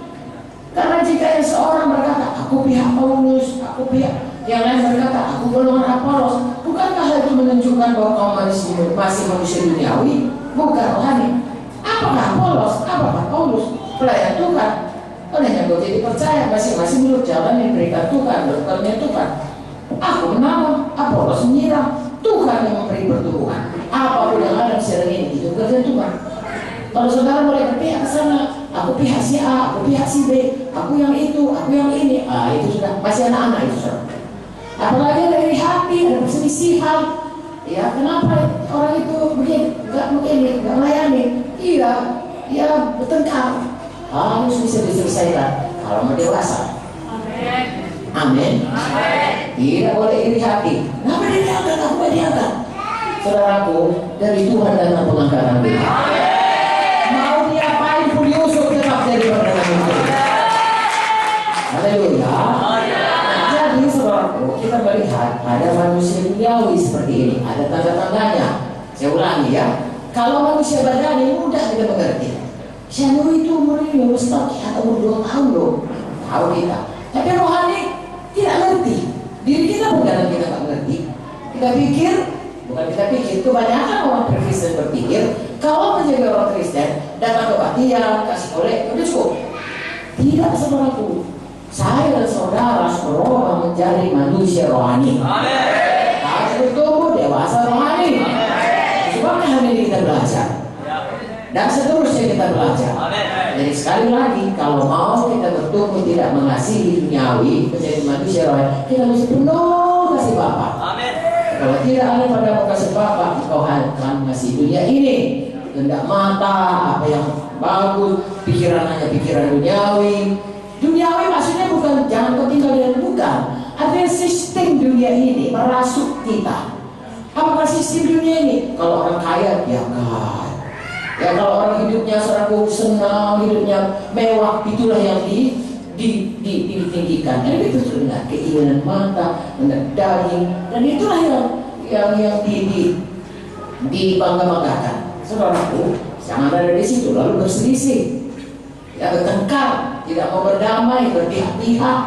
Karena jika seorang berkata, aku pihak Paulus, aku pihak, yang lain berkata, aku golongan Apolos, bukankah hal itu menunjukkan bahwa kamu masih manusia duniawi, bukan rohani? Apakah Apolos? Apakah Paulus? Pelayan Tuhan. Olehnya kau jadi percaya masing-masing menurut jalan yang diberikan Tuhan, berkat Tuhan. Aku menanam, Apolos menyiram, Tuhan yang memberi pertumbuhan. Apapun yang ada di sekarang ini, itu kerja Tuhan. Kalau saudara mulai berpihak ke sana, aku pihak si A, aku pihak si B, aku yang itu, aku yang ini, itu sudah masih anak-anak itu saudara. Apalagi dari hati, ada perselisihan. Ya, kenapa orang itu begini, nggak melayani? Iya, bertengkar. Harus bisa diselesaikan kalau mau dewasa. Amin. Tidak boleh iri hati. Kenapa dia diangkat? Aku gak diangkat. Saudaraku, dari Tuhan datang pengangkatan dia. Mau diapain pun Yusuf tetap jadi perdana menteri. Haleluya. Jadi saudaraku, kita melihat ada manusia duniawi seperti ini. Ada tanda-tandanya. Saya ulangi ya. Kalau manusia badani mudah kita mengerti. Saya itu umurnya Ustaz atau umur 2 tahun loh. Tahu kita. Tapi rohani tidak ngerti. Diri kita bukan kita nggak ngerti. Bukan kita pikir. Kebanyakan orang Kristen berpikir kalau menjadi orang Kristen datang ke kebaktian, kasih oleh, udah cukup. Tidak, saudaraku. Saya dan saudara berubah menjadi manusia rohani. Harus bertumbuh dewasa rohani. Sebabnya hari ini kita belajar. Dan seterusnya kita belajar. Jadi sekali lagi, kalau mau kita bertumbuh tidak mengasihi duniawi, menjadi manusia rohani, kita mesti penuh kasih Bapa. Kalau tidak ada pada kasih Bapa, engkau akan mengasihi dunia ini. Hendak mata, apa yang bagus, pikiran hanya pikiran duniawi. Duniawi maksudnya bukan jangan kau tinggal dengan bukan. Ada sistem dunia ini merasuk kita. Apakah sistem dunia ini? Kalau orang kaya, ya kan. Ya kalau orang hidupnya seragu senang, hidupnya mewah, itulah yang ditinggikan. Dan itu sebenarnya keinginan mata, keinginan daging, dan itulah yang dibangga-banggakan. Saudaraku, jangan ada di situ lalu berselisih, ya bertengkar, tidak mau berdamai, berpihak-pihak,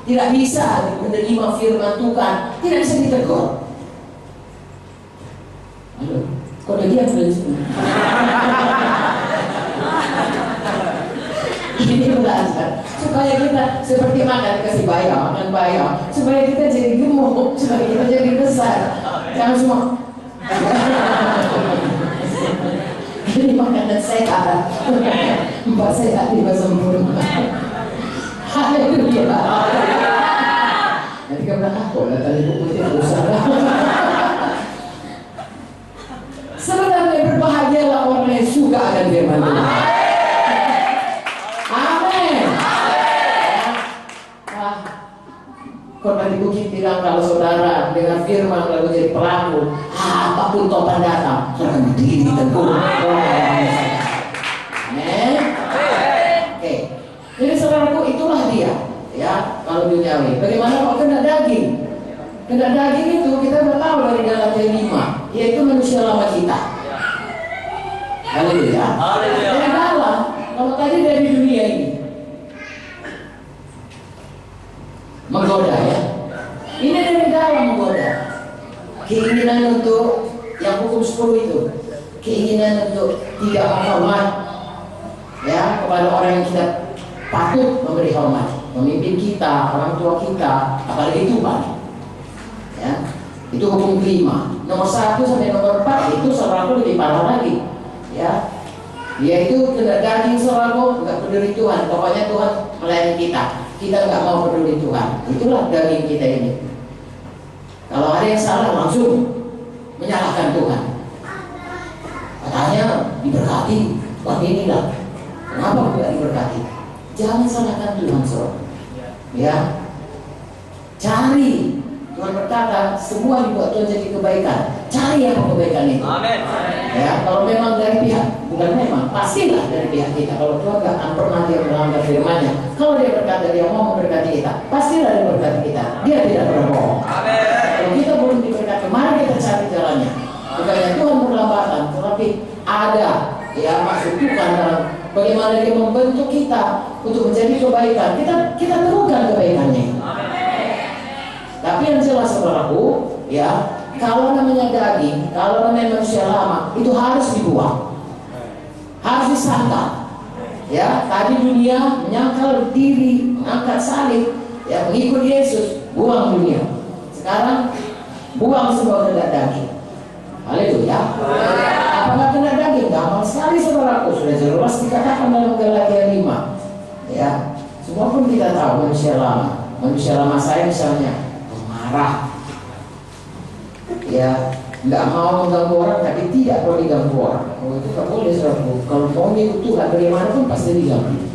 tidak bisa menerima firman Tuhan, tidak bisa ditegur. Halo. Kok ada dia ini belajar supaya kita seperti makan kasih bayam, makan bayam, supaya kita jadi gemuk, supaya kita jadi besar. Jangan semua ini makanan sehat. Mbak sehat di sempurna. Haleluya. Nanti kamu aku datang ibu putih besar. Sebenarnya berbahagialah orang yang suka akan firman Tuhan. Amin. Korban Bukit bilang kalau saudara dengan firman lalu jadi pelaku, apapun topan datang, saudara berdiri teguh. Amin. Oke. Jadi saudaraku itulah dia, ya kalau duniawi. Bagaimana kalau kena daging? Kena daging itu kita udah tahu dari Galatia 5, yaitu manusia lama kita. Haleluya. Dari dalam, kalau tadi dari dunia ini menggoda ya. Ini dari dalam menggoda. Keinginan untuk yang hukum 10 itu, keinginan untuk tidak hormat ya kepada orang yang kita patut memberi hormat, pemimpin kita, orang tua kita, apalagi Tuhan. Ya, itu hukum kelima. Nomor 1 sampai nomor 4 itu saudaraku lebih parah lagi. Ya, yaitu tidak daging saudaraku, nggak peduli Tuhan. Pokoknya Tuhan melayani kita. Kita nggak mau peduli Tuhan. Itulah daging kita ini. Kalau ada yang salah langsung menyalahkan Tuhan. Katanya diberkati, inilah. Kenapa tidak diberkati? Jangan salahkan Tuhan saudara. Ya, cari. Tuhan berkata, semua dibuat Tuhan jadi kebaikan. Cari apa kebaikan itu. Amin. Ya, kalau memang dari pihak, bukan memang, pastilah dari pihak kita. Kalau Tuhan gak akan pernah dia melanggar firman-Nya. Kalau dia berkata dia mau memberkati kita, pastilah dia berkati kita. Dia tidak pernah bohong. Kalau kita belum diberkati, mari kita cari jalannya. Bukannya Tuhan berlambatan, tetapi ada ya maksud Tuhan dalam bagaimana dia membentuk kita untuk menjadi kebaikan. Kita temukan kebaikannya. Tapi yang jelas saudaraku, ya, kalau namanya daging, kalau namanya manusia lama, itu harus dibuang, harus disantap. Ya, tadi dunia menyangkal diri, mengangkat salib, ya, mengikut Yesus, buang dunia. Sekarang buang semua kehendak daging. Haleluya. Apakah kehendak daging? Gampang sekali saudaraku, sudah jelas dikatakan dalam Galatia 5. Ya, semua pun kita tahu manusia lama. Manusia lama saya misalnya marah, ya, nggak mau mengganggu orang, tapi tidak boleh diganggu orang. Oh, itu nggak boleh saudaraku. Kalau mau ikut Tuhan bagaimanapun pasti diganggu.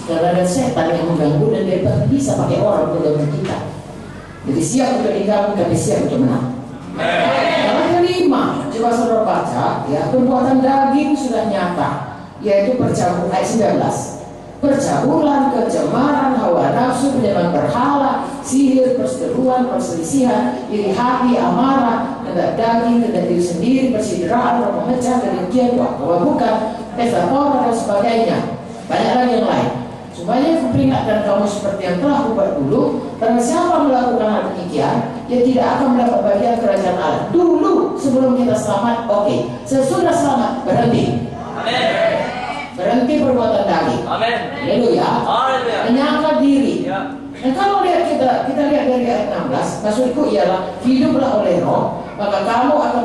Karena ada setan yang mengganggu dan dia bisa pakai orang untuk mengganggu kita. Jadi siap untuk diganggu, tapi siap untuk menang. Yang kelima, coba saudara baca, ya, perbuatan daging sudah nyata, yaitu percabulan ayat 19. Percabulan, kecemaran, hawa nafsu, penyembahan berhala, sihir, perseteruan, perselisihan, iri hati, amarah, kehendak daging, kehendak diri sendiri, persideraan, roh memecah, kedengkian, bukan, pesta pora dan sebagainya. Banyak lagi yang lain. Supaya aku peringatkan kamu seperti yang telah kubuat dulu, karena siapa melakukan hal demikian, dia tidak akan mendapat bagian kerajaan Allah. Dulu sebelum kita selamat, oke. Sesudah selamat, berhenti. Amin. Berhenti perbuatan daging. Amin. Haleluya. Menyangka diri. Ya. Dan kalau lihat kita lihat dari ayat 16, maksudku ialah hiduplah oleh roh, maka kamu akan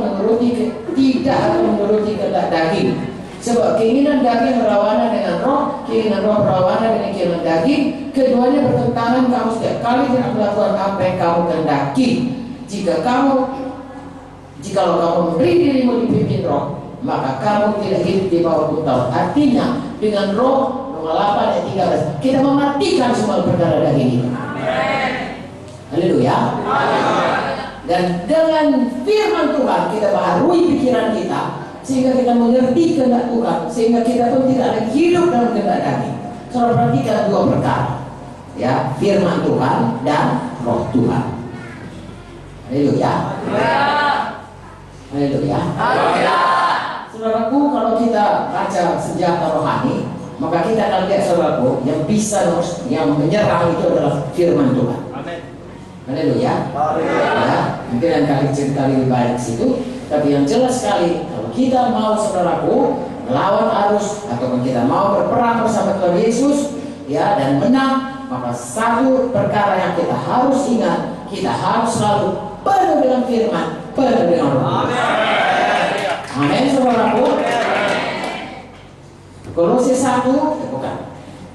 tidak akan menuruti kehendak daging. Sebab keinginan daging berlawanan dengan roh, keinginan roh berlawanan dengan keinginan daging. Keduanya bertentangan, kamu setiap kali tidak melakukan apa yang kamu kehendaki. Jikalau kamu memberi dirimu dipimpin roh, maka kamu tidak hidup di bawah Taurat. Artinya dengan roh, Roma 8 ayat 13, kita mematikan semua perkara daging ini. Haleluya. Dan dengan firman Tuhan kita baharui pikiran kita, sehingga kita mengerti kehendak Tuhan, sehingga kita pun tidak lagi hidup dalam kehendak daging. Saudara perhatikan dua perkara, ya, firman Tuhan dan roh Tuhan. Haleluya. Haleluya. Saudaraku, kalau kita baca senjata rohani, maka kita akan lihat saudaraku, yang bisa yang menyerang itu adalah firman Tuhan. Amin. Haleluya. Ya, mungkin yang kali cerita lebih banyak situ, tapi yang jelas sekali, kalau kita mau saudaraku melawan arus atau kita mau berperang bersama Tuhan Yesus, ya, dan menang, maka satu perkara yang kita harus ingat, kita harus selalu penuh dengan firman, penuh dengan roh. Amin, saudaraku. Kolose 1, bukan.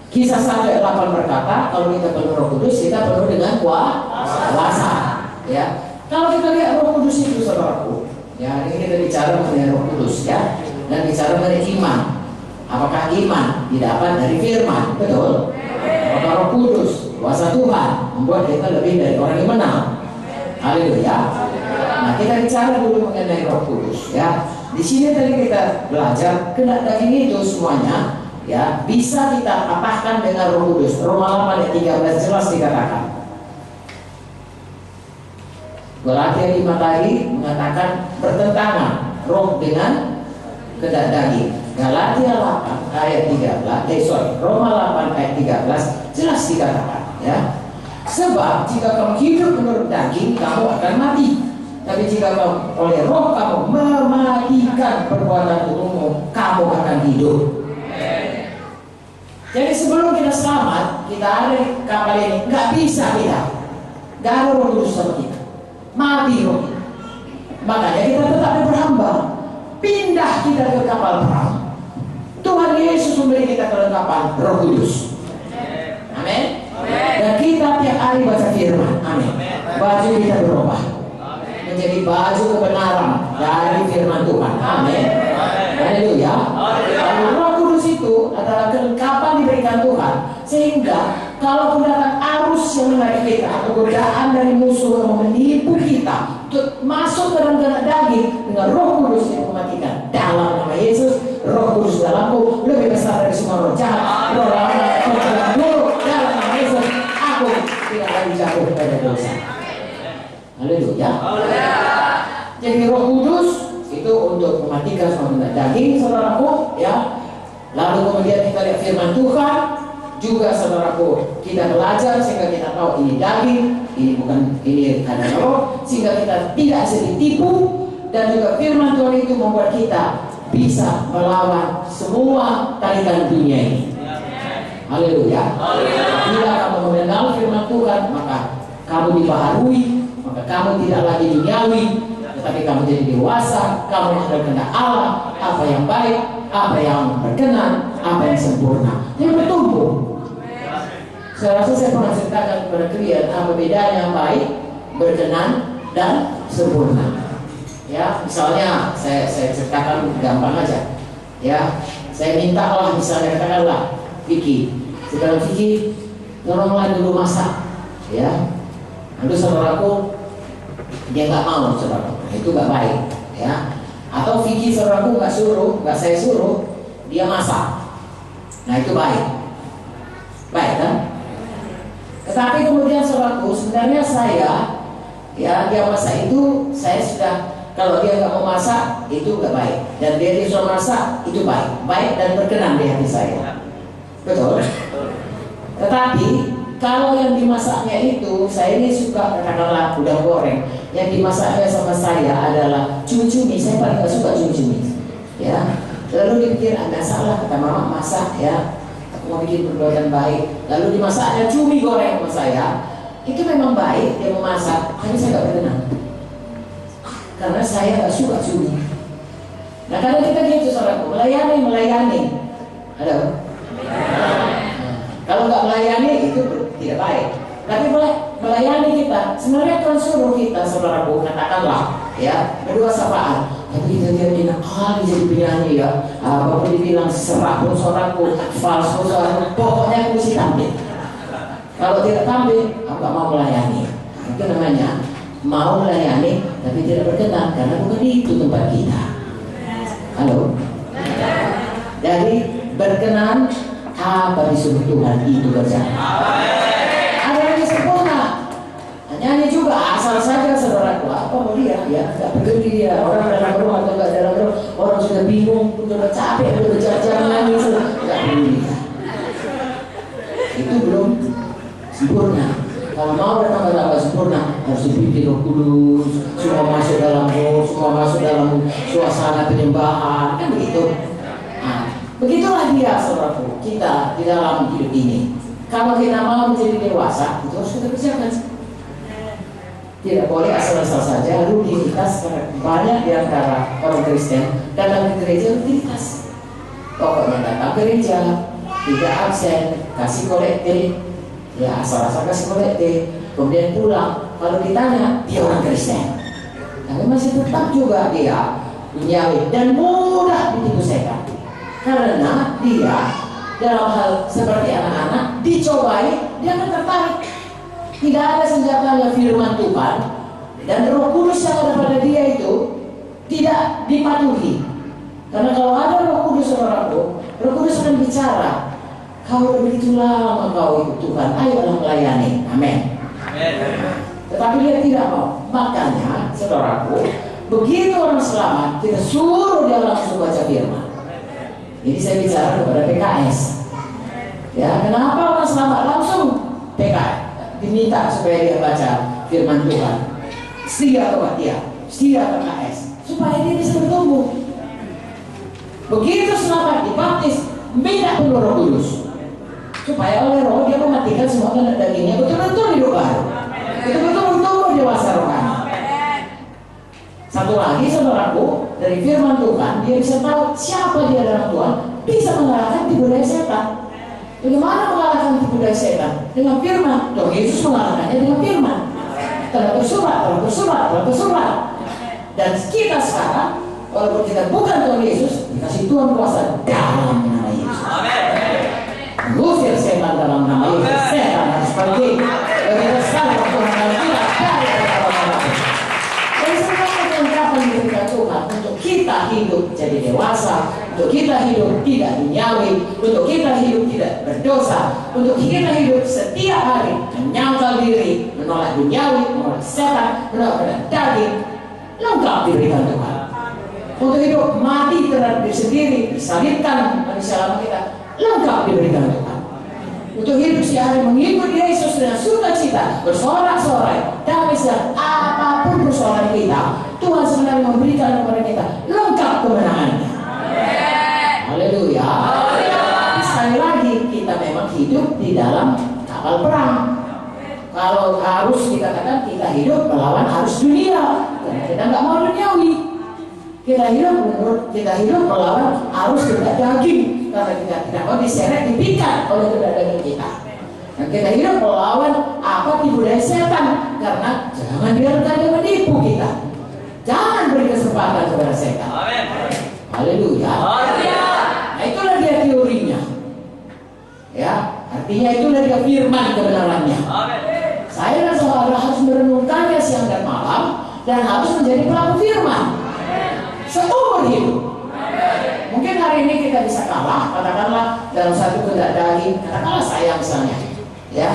Kisah 1 ayat 8 berkata, kalau kita penuh Roh Kudus, kita penuh dengan kuasa. Ya. Kalau kita lihat Roh Kudus itu, saudaraku, ya, hari ini kita bicara mengenai Roh Kudus, ya, dan bicara mengenai iman. Apakah iman didapat dari firman? Betul. Apakah Roh Kudus, kuasa Tuhan, membuat kita lebih dari orang yang menang? Haleluya. Nah, kita bicara dulu mengenai Roh Kudus, ya. Di sini tadi kita belajar kehendak daging itu semuanya, ya, bisa kita patahkan dengan Roh Kudus. Roma 8 ayat 13 jelas dikatakan. Galatia 5 tadi mengatakan bertentangan roh dengan kehendak daging. Galatia 8 ayat 13, Roma 8 ayat 13 jelas dikatakan, ya. Sebab jika kamu hidup menurut daging, kamu akan mati. Tapi jika kamu oleh roh kamu mematikan perbuatan tubuhmu, kamu akan hidup. Jadi sebelum kita selamat, kita ada di kapal ini, nggak bisa kita, nggak ada Roh Kudus sama kita, mati roh kita. Makanya kita tetap berhamba, pindah kita ke kapal perang. Tuhan Yesus memberi kita kelengkapan Roh Kudus. Amin. Dan kita tiap hari baca firman. Amin. Baju kita berubah menjadi baju kebenaran dari firman Tuhan. Amin. Haleluya. Roh Kudus itu adalah kelengkapan diberikan Tuhan Sehingga kalau datang arus yang menarik kita atau godaan dari musuh yang menipu kita untuk masuk ke dalam daging, dengan Roh Kudus yang mematikan. Dalam nama Yesus, Roh Kudus dalamku lebih besar dari semua roh jahat, roh buruk. Dalam nama Yesus, aku tidak lagi jatuh kepada dosa. Haleluya. Jadi Roh Kudus itu untuk mematikan semua daging, saudaraku, ya. Lalu kemudian kita lihat firman Tuhan juga, saudaraku, kita belajar sehingga kita tahu ini daging, ini adalah roh, sehingga kita tidak sedih tipu. Dan juga firman Tuhan itu membuat kita bisa melawan semua tarikan dunia ini. Haleluya. Bila kamu mengenal firman Tuhan, maka kamu dibaharui, maka kamu tidak lagi duniawi, tetapi kamu jadi dewasa. Kamu mengenal kehendak Allah, apa yang baik, apa yang berkenan, apa yang sempurna, yang bertumbuh. Saya rasa saya pernah ceritakan kepada kalian apa bedanya baik, berkenan, dan sempurna. Ya, misalnya saya ceritakan gampang aja. Ya, saya minta Allah, misalnya katakanlah Vicky, sekarang Vicky tolonglah dulu masak. Ya, lalu saudaraku dia nggak mau, saudaraku, itu nggak baik. Ya, atau Vicky saudaraku nggak saya suruh dia masak. Nah itu baik, baik kan? Tetapi kemudian saudaraku, sebenarnya saya, ya dia masak itu, saya sudah, kalau dia nggak mau masak itu nggak baik, dan dia disuruh masak itu baik dan berkenan di hati saya, betul. Tetapi kalau yang dimasaknya itu, saya ini suka katakanlah udang goreng, yang dimasaknya sama saya adalah cumi-cumi. Saya paling nggak suka cumi-cumi, ya. Lalu dipikir agak salah, kata mama masak, ya. Mau bikin perbuatan baik, lalu dimasaknya cumi goreng sama saya, itu memang baik dia memasak, tapi saya nggak berkenan karena saya nggak suka cumi. Nah kalau kita gitu saudaraku, melayani, ada. Kalau nggak melayani itu tidak baik. Tapi melayani kita, sebenarnya Tuhan suruh kita, saudaraku, katakanlah, ya, berdua sapaan. Tapi kita tidak kali jadi penyanyi, ya. Bapak dibilang serak pun suaraku, fals pun suaraku, pokoknya aku mesti tampil. Kalau tidak tampil, aku nggak mau melayani. Itu namanya mau melayani, tapi tidak berkenan karena bukan itu tempat kita. Halo. Jadi berkenan apa disuruh Tuhan itu kerjaan. Ada yang sempurna, nyanyi juga asal saja saudaraku, apa mau dia, ya nggak peduli dia orang dalam rumah atau nggak dalam rumah, orang sudah bingung, sudah capek, sudah berjalan nyanyi, nggak peduli. Itu belum sempurna. Kalau mau datang ke sempurna, harus dipimpin Roh Kudus, semua masuk dalam roh, semua masuk dalam suasana penyembahan, kan begitu. Nah, begitulah dia saudaraku, kita di dalam hidup ini. Kalau kita mau menjadi dewasa, itu harus kita kerjakan. Tidak boleh asal-asal saja, rutinitas. Banyak di antara orang Kristen datang ke gereja rutinitas. Pokoknya datang ke gereja, tidak absen, kasih kolektif, ya asal-asal kasih kolektif, kemudian pulang. Kalau ditanya, dia orang Kristen, tapi masih tetap juga dia duniawi dan mudah ditipu setan. Karena dia dalam hal seperti anak-anak dicobai, dia akan tertarik. Tidak ada senjatanya firman Tuhan, dan Roh Kudus yang ada pada dia itu tidak dipatuhi. Karena kalau ada Roh Kudus, saudaraku, Roh Kudus akan bicara, kau begitu lama kau ikut Tuhan, ayolah melayani. Amin. Tetapi dia tidak mau. Makanya saudaraku, begitu orang selamat, kita suruh dia langsung baca firman. Jadi saya bicara kepada PKS, ya kenapa orang selamat langsung PKS diminta supaya dia baca firman Tuhan. Setia kepada dia, setia PKS, supaya dia bisa bertumbuh. Begitu selamat dibaptis, minta penuh Roh Kudus, supaya oleh Roh dia mematikan semua tanda dagingnya, betul-betul hidup baru, betul-betul bertumbuh dewasa rohani. Satu lagi saudaraku, dari firman Tuhan dia bisa tahu siapa dia dalam Tuhan, bisa mengalahkan tipu daya setan. Bagaimana mengalahkan tipu daya setan? Dengan firman. Tuhan Yesus mengalahkannya dengan firman. Telah bersurat. Dan kita sekarang, walaupun kita bukan Tuhan Yesus, dikasih Tuhan kuasa dalam nama Yesus. Ngusir setan dalam nama Yesus. Setan harus pergi. Begitu sekali Tuhan dalam kita dari orang-orang. Dan semua kelengkapan diberikan Tuhan untuk kita hidup jadi dewasa, untuk kita hidup tidak duniawi, untuk kita hidup tidak berdosa, untuk kita hidup setiap hari menyangkal diri, menolak duniawi, menolak setan, menolak daging. Lengkap diberikan Tuhan. Untuk hidup mati terhadap diri sendiri, disalibkan manusia lama kita, lengkap diberikan Tuhan. Untuk hidup sehari mengikut Yesus dengan sukacita, bersorak-sorai, damai sejahtera, apapun persoalan kita, Tuhan sebenarnya memberikan kepada kita lengkap kemenangannya. Haleluya. Sekali lagi kita memang hidup di dalam kapal perang. Kalau harus dikatakan kita hidup melawan arus dunia, karena kita nggak mau duniawi. Kita hidup melawan arus kehendak daging, karena kita tidak mau diseret dipikat oleh kehendak daging kita. Dan kita hidup melawan apa tipu daya setan, karena jangan biarkan dia menipu kita. Jangan beri kesempatan kepada setan. Haleluya. Nah, itulah dia teorinya. Ya, artinya itulah dia firman kebenarannya. Saya dan saudara harus merenungkannya siang dan malam dan harus menjadi pelaku firman seumur hidup. Mungkin hari ini kita bisa kalah, katakanlah dalam satu kehendak daging, katakanlah saya misalnya, ya,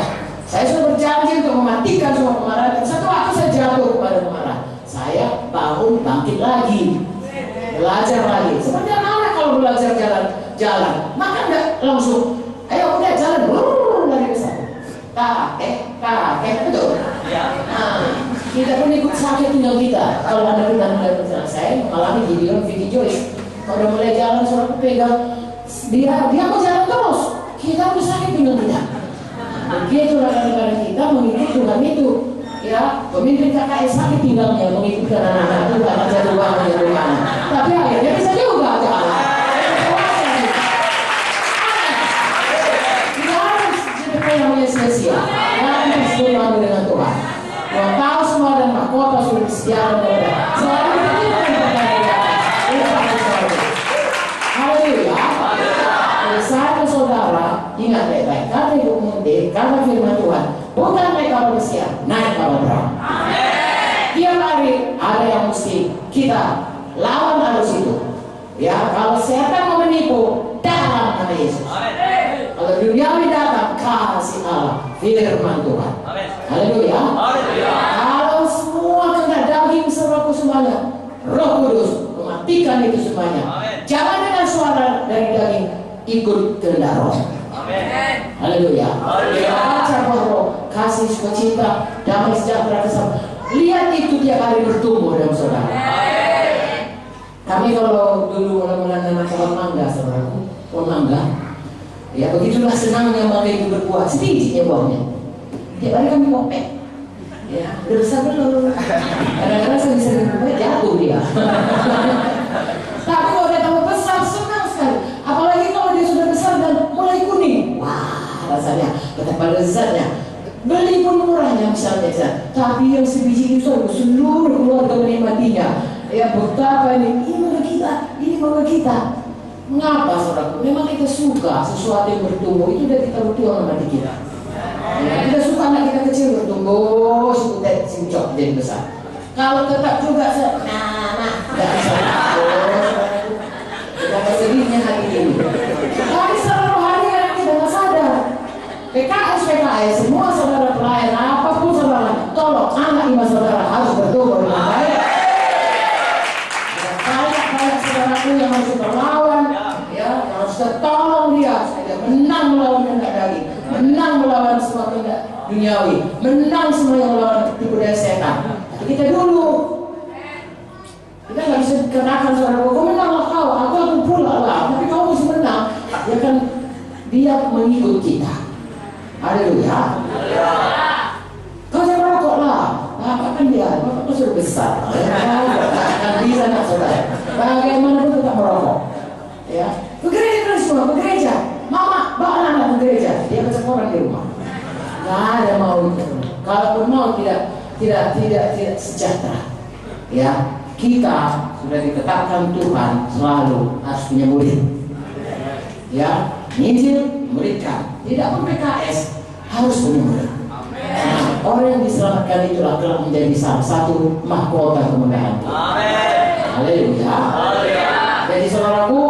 saya sudah berjanji untuk mematikan semua kemarahan. Satu waktu saya jatuh kepada kemarahan, saya bangun bangkit lagi, belajar lagi. Seperti anak-anak kalau belajar jalan, maka enggak langsung, ayo udah jalan, lari ke sana. Kakek, betul. Nah, kita pun ikut sakit tinggal kita. Kalau ada kita mulai berjalan, saya mengalami Vicky Joyce. Kalau udah mulai jalan, suara pegang, dia mau jalan terus. Kita udah sakit tinggal kita. Begitulah kadang-kadang kita mengikuti Tuhan itu. Ya, pemimpin KKS sakit tinggalnya mengikuti anak-anak itu karena jatuh bangun. Tapi akhirnya bisa juga jalan. Yang punya sia-sia, harus berlalu dengan Tuhan. Tuhan tahu semua dan mahkota sudah disediakan kepada selalu kita berkata-kata. Haleluya. Jadi saya dan saudara ingat baik-baik, kata Ibu Munti, kata firman Tuhan, bukan naik kapal pesiar, naik kapal perang. Tiap hari ada yang mesti kita lawan arus itu. Ya, kalau setan mau menipu, dalam nama Yesus. Kalau duniawi datang, kasih Allah firman Tuhan. Haleluya. Kalau semua kehendak daging serahku semuanya, Roh Kudus mematikan itu semuanya. Jangan dengan suara dari daging ikut kehendak Roh. Haleluya. Baca Roh, kasih sukacita, damai sejahtera kesabaran. Lihat itu tiap hari bertumbuh dalam saudara. Kami kalau dulu mula-mula nanam pohon mangga, saudaraku, pohon mangga, ya begitulah senangnya mangga itu berbuah, sedikitnya buahnya. Tiap hari kami kopek, ya udah besar belum? Kadang-kadang saya bisa berbuah jatuh dia. Tapi kalau dia tambah besar senang sekali, apalagi kalau dia sudah besar dan mulai kuning, wah rasanya betapa lezatnya. Beli pun murahnya misalnya, tapi yang sebiji itu seluruh keluarga menikmatinya. Ya betapa ini mangga kita. Mengapa saudaraku? Memang kita suka sesuatu yang bertumbuh, itu udah kita bertuang sama kita. Ya, kita suka anak kita kecil bertumbuh, singcok jadi besar. Kalau tetap juga nggak bisa. Kita sedihnya hari ini. Tapi secara rohani kita nggak sadar. PKS, semua saudara pelayan, apapun saudara, tolong anak iman saudara harus bertumbuh dengan baik. Banyak saudaraku yang harus berlawan, ya, harus tertolong dia, menang melawan kehendak daging, menang melawan semua kehendak duniawi, menang semua yang melawan tipu daya setan. Kita dulu, kita nggak bisa katakan saudaraku, kau menanglah kau, aku akan pula lah, tapi kau mesti menang. Ya kan, dia mengikut kita. Haleluya. Kau jangan rokok lah. Bapak kan dia, bapak sudah besar. Kan bisa nak saudara. Bagaimana pun tetap merokok. Ya, ke gereja terus semua, ke gereja. Mama, bawa anak ke gereja. Dia baca koran di rumah. Nggak ada mau. Kalaupun mau tidak sejahtera. Ya, kita sudah ditetapkan Tuhan selalu harus punya murid. Ya, Injil, muridkan. Tidak pun PKS, harus benar-benar. Orang yang diselamatkan itulah kelak menjadi salah satu mahkota kemuliaan. Haleluya. Jadi saudaraku,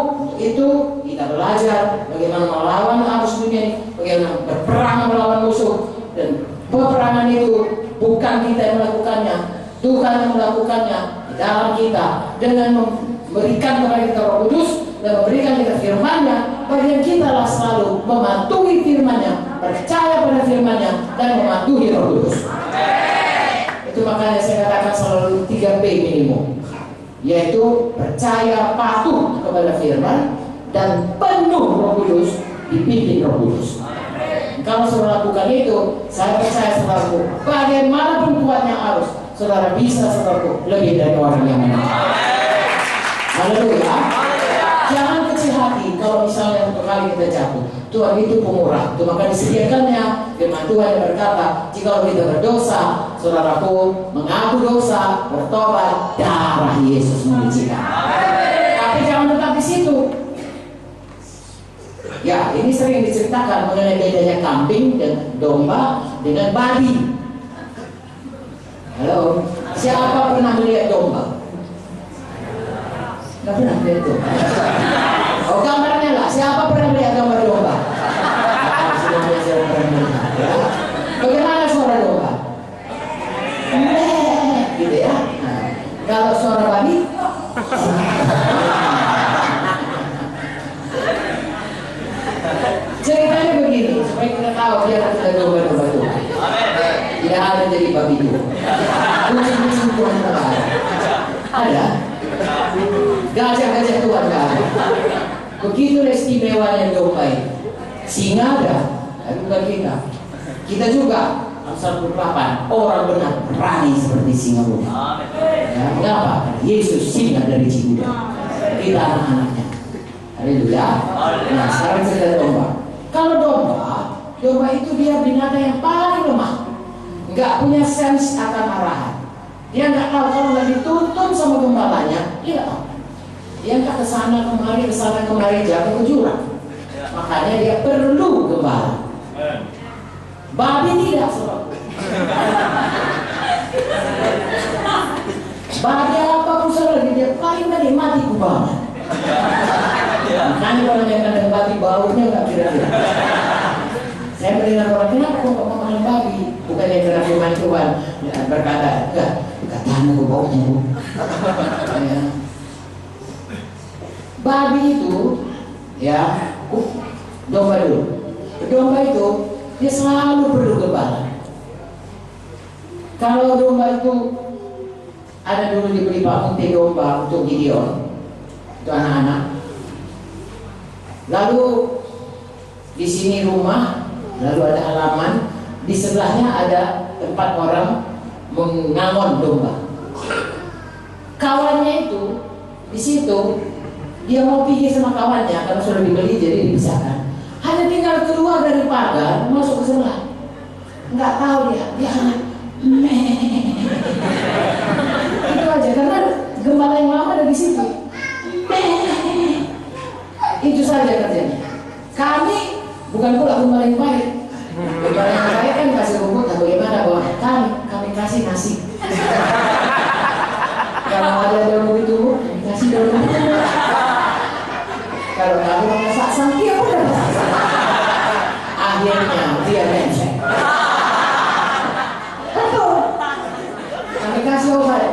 itu kita belajar bagaimana melawan arus dunia ini, bagaimana berperang melawan musuh. Dan peperangan itu bukan kita yang melakukannya, Tuhan yang melakukannya di dalam kita dengan memberikan kepada kita Roh Kudus dan memberikan kita firman-Nya. Bagian kita lah selalu mematuhi firman-Nya, percaya pada firman-Nya, dan mematuhi Roh Kudus. Itu makanya saya katakan selalu 3P minimum, yaitu percaya, patuh kepada firman, dan penuh Roh Kudus, dipimpin Roh Kudus. Kalau saudara lakukan itu, saya percaya saudaraku, bagaimanapun kuatnya arus, saudara bisa saudaraku lebih dari orang yang menang. Haleluya. Jangan kecil hati kalau misalnya satu kali kita jatuh. Tuhan itu pemurah, itu maka disediakannya firman Tuhan yang berkata, jika kita berdosa, saudaraku mengaku dosa, bertobat, darah Yesus menyucikan. Tapi jangan tetap di situ. Ya, ini sering diceritakan mengenai bedanya kambing dan domba dengan babi. Halo, siapa pernah melihat domba? Nggak pernah melihat domba. Oh, gambarnya lah. Siapa pernah melihat gambar domba? Bagaimana suara domba? Gitu ya. Nah, kalau suara babi? Ceritanya begini, supaya kita tahu dia ada domba-domba Tuhan. Tidak ada jadi babi itu. Kucing-kucing Tuhan tidak ada. Gajah-gajah Tuhan tidak ada. Begitu istimewanya domba itu. Singa ada, tapi bukan kita. Kita juga Amsal 28, orang benar berani seperti singa muda. Ya, kenapa? Yesus singa dari Cibuda. Kita anak-anaknya. Haleluya. Nah, sekarang cerita domba. Kalau domba itu dia binatang yang paling lemah, nggak punya sense akan arahan. Dia nggak tahu kalau nggak dituntun sama gembalanya, dia nggak tahu. Dia nggak kesana kemari jatuh ke jurang. Makanya dia perlu gembala. Babi tidak, sobat. Babi apapun saudara, dia paling menikmati kubangan. Makanya kalau yang kandang babi baunya nggak kira-kira. Saya mendengar orang, kenapa kok makan babi? Bukan yang kena firman Tuhan berkata, enggak tahan aku baunya. Ya. Babi itu, ya, domba dulu. Domba itu dia selalu perlu gembala. Kalau domba itu ada dulu dibeli pamunti domba untuk Gideon, itu anak-anak. Lalu di sini rumah, lalu ada halaman, di sebelahnya ada tempat orang mengangon domba. Kawannya itu di situ, dia mau pergi sama kawannya karena sudah dibeli jadi dipisahkan. Hanya tinggal keluar dari pagar masuk ke sebelah. Nggak tahu dia hanya itu aja karena gembala yang lama ada di situ. Itu saja kerjanya. Kami bukan pula gembala yang baik. Gembala yang baik kan kasih rumput atau bagaimana, bahwa kami kasih nasi. Kalau ada daun itu, kasih daun itu. Kalau kamu masak sangki, aku udah masak. Akhirnya dia mencet. Betul. Kami kasih obat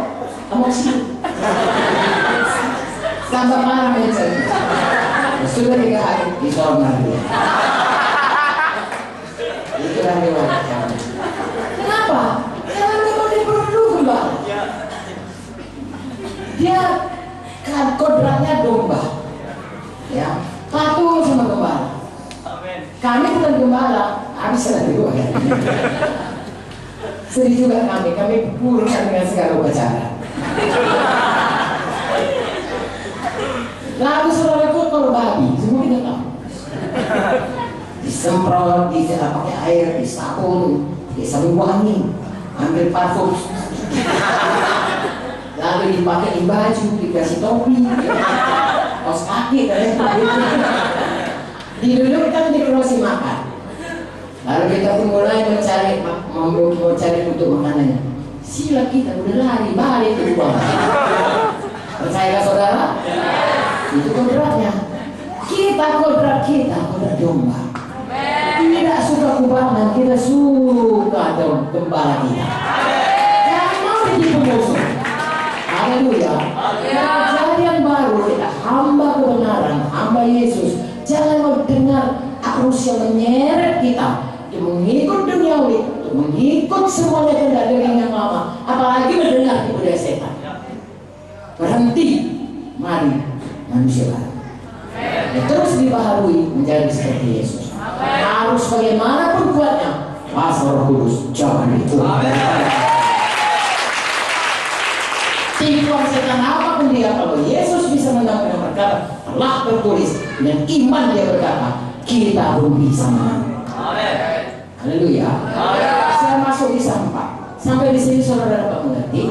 emosi. Tambah marah mencet. Sudah 3 hari disorban dia. Itulah riwayat kami. Kenapa? Karena memang dia perlu gembala. Dia kan kodratnya domba. Ya, patuh sama gembala. Kami bukan gembala, habis lagi gua. Sedih juga kami purkan dengan segala upacara. Lalu saudaraku kalau babi, semua kita tahu. Disemprot, pakai air, disabun, disabun wangi, ambil parfum. Lalu dipakai di baju, dikasih topi, kaos kaki, Didudukkan di kursi makan. Lalu kita pun mulai mencari untuk makanannya. Sila kita udah lari balik ke rumah. Percaya saudara? Itu kodratnya. Kodrat domba. Tidak suka kubangan, kita suka gembala kita. Jangan mau jadi musuh. Haleluya. Kejadian baru kita hamba kebenaran, hamba Yesus. Jangan mau dengar arus yang menyeret kita untuk mengikut duniawi, untuk mengikut semuanya kehendak daging yang lama, apalagi mendengar budaya setan. Berhenti, mari manusia baru. Dan terus dibaharui menjadi seperti Yesus. Harus bagaimanapun kuatnya, kuasa Roh Kudus jangan dibuang. Tipuan setan apapun dia, kalau Yesus bisa menang dengan berkata, telah tertulis, dengan iman dia berkata, kita pun bisa menang. Haleluya. Saya masuk di sampah. Sampai di sini saudara dapat mengerti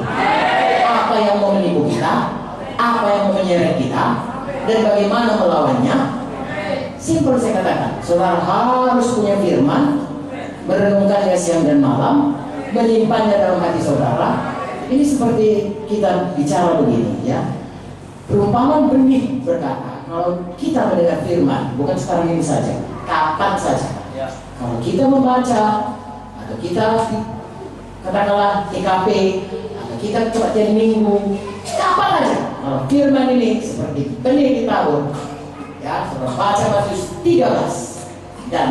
apa yang mau menipu kita, apa yang mau menyeret kita, dan bagaimana melawannya. Simpel saya katakan, saudara harus punya firman, merenungkannya siang dan malam, menyimpannya dalam hati saudara. Ini seperti kita bicara begini ya. Perumpamaan benih berkata, kalau kita mendengar firman, bukan sekarang ini saja, kapan saja. Kalau kita membaca, atau kita katakanlah TKP, atau kita kebaktian minggu, kapan aja. Kalau firman ini seperti benih ditabur, ya, saudara baca Matius 13 dan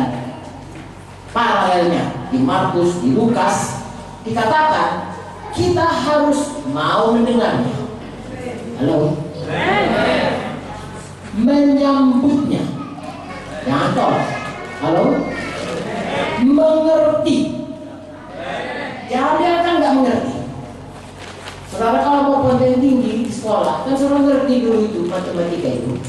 paralelnya di Markus, di Lukas, dikatakan kita harus mau mendengarnya. Halo? Menyambutnya. Jangan tolak. Halo? Mengerti. Jangan biarkan nggak mengerti. Saudara kalau mau konten tinggi di sekolah, kan saudara ngerti dulu itu matematika itu.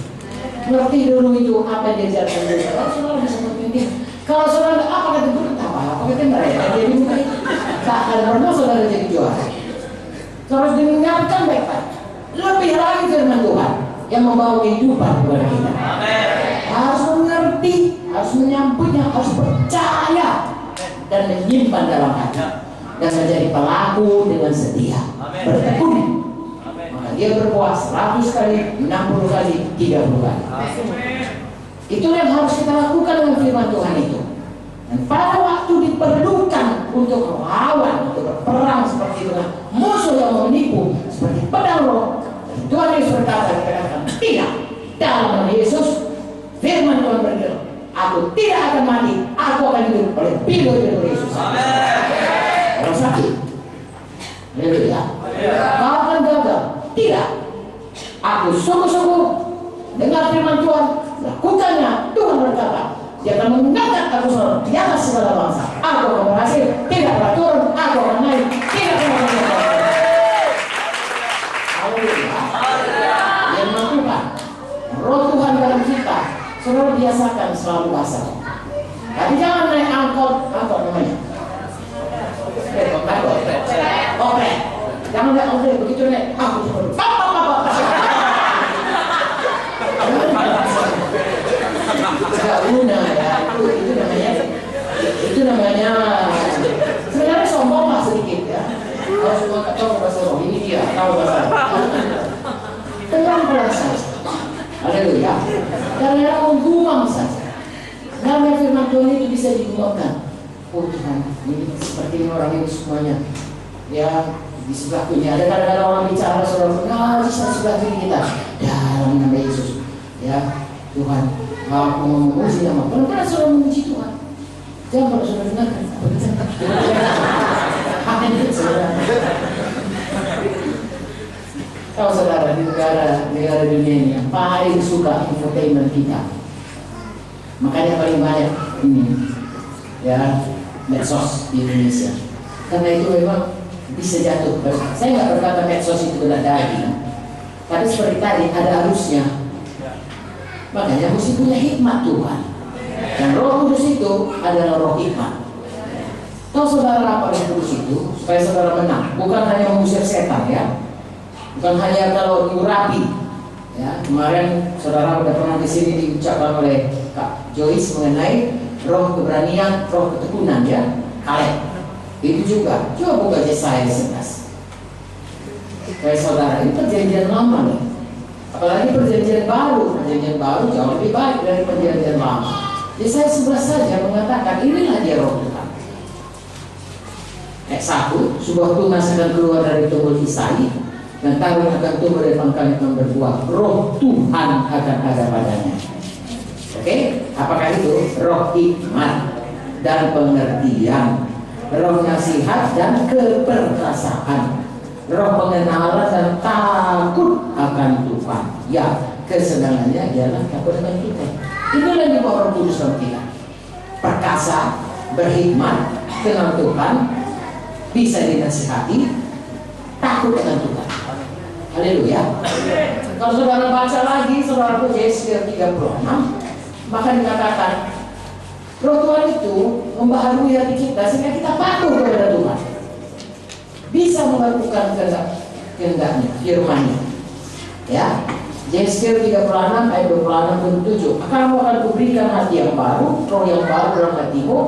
Ngerti dulu itu apa yang diajarkan dulu. Kalau saudara bisa konten tinggi. Kalau saudara nggak apa kata guru, apa kata mereka jadi muka itu. Tak akan pernah saudara jadi juara. Terus diingatkan baik-baik. Lebih lagi firman Tuhan yang membawa kehidupan kepada kita. Harus mengerti, harus menyambutnya, harus percaya dan menyimpan dalam hati dan menjadi pelaku dengan setia. Bertekun. Maka dia berpuas 100 kali, 60 kali, 30 kali. Itu yang harus kita lakukan dengan firman Tuhan itu. Dan pada waktu diperlukan untuk melawan, untuk berperang seperti itu, musuh yang menipu seperti pedang roh, Tuhan Yesus berkata, dikatakan tidak. Dalam nama Yesus, firman Tuhan berkata, aku tidak akan mati, aku akan hidup oleh pilur-pilur Yesus. Kalau sakit, haleluya. Kau akan gagal, tidak. Aku sungguh-sungguh dengar firman Tuhan, lakukannya. Tuhan berkata, dia akan mengangkat aku di atas segala bangsa. Aku akan berhasil, tidak pernah turun, aku akan naik, tidak pernah turun. Yang melakukan Roh Tuhan dalam kita, saudara biasakan selalu basah. Tapi jangan naik angkot namanya. Oke. Jangan naik angkot begitu naik angkot. Tidak guna ya. Itu namanya sebenarnya sombong lah sedikit ya. Kalau semua tahu bahasa roh, ini dia tahu bahasa. Pelan-pelan saja. Haleluya. Karena menggumam saja. Namanya firman Tuhan itu bisa digumamkan. Oh Tuhan, ini seperti orang ini semuanya. Ya, di sebelah kiri ada kadang-kadang orang bicara saudara, di sebelah kiri kita. Dalam nama Yesus. Ya, Tuhan, aku memuji nama. Pelan-pelan saudara memuji Tuhan. Jangan kalau saudara dengarkan. Tahu saudara, di negara dunia ini yang paling suka infotainment kita, makanya paling banyak ini ya medsos di Indonesia. Karena itu memang bisa jatuh. Saya nggak berkata medsos itu benar daging, tapi seperti tadi ada arusnya. Makanya mesti punya hikmat Tuhan. Dan Roh Kudus itu adalah roh hikmat. Tahu saudara apa Roh Kudus itu? Supaya saudara menang, bukan hanya mengusir setan ya. Bukan hanya kalau minggu rapi, ya kemarin saudara udah pernah di sini diucapkan oleh Joyce mengenai roh keberanian, roh ketekunan ya, Kaleb. Itu juga, coba buka Yesaya 11. Kayak saudara, ini perjanjian lama nih. Apalagi perjanjian baru jauh lebih baik dari perjanjian lama. Yesaya 11 saja mengatakan, inilah dia roh Tuhan. Ayat 1, sebuah tunas akan keluar dari tubuh Isai, dan tahun akan tumbuh dari pangkal yang berbuah. Roh Tuhan akan ada padanya. Oke, apakah itu? Roh hikmat dan pengertian, roh nasihat dan keperkasaan, roh pengenalan dan takut akan Tuhan. Ya, kesenangannya ialah takut akan Tuhan. Inilah yang dibawa Roh Kudus dalam kita. Perkasa, berhikmat, kenal Tuhan, bisa dinasihati, takut akan Tuhan. Haleluya. Kalau saudara baca lagi, saudara Yesaya 36, maka dikatakan Roh Tuhan itu membaharui hati kita sehingga kita patuh kepada Tuhan, bisa melakukan kehendaknya, firman-Nya. Ya, Yesaya 36 ayat 26-27. Kamu akan kuberikan hati yang baru, roh yang baru dalam hatimu.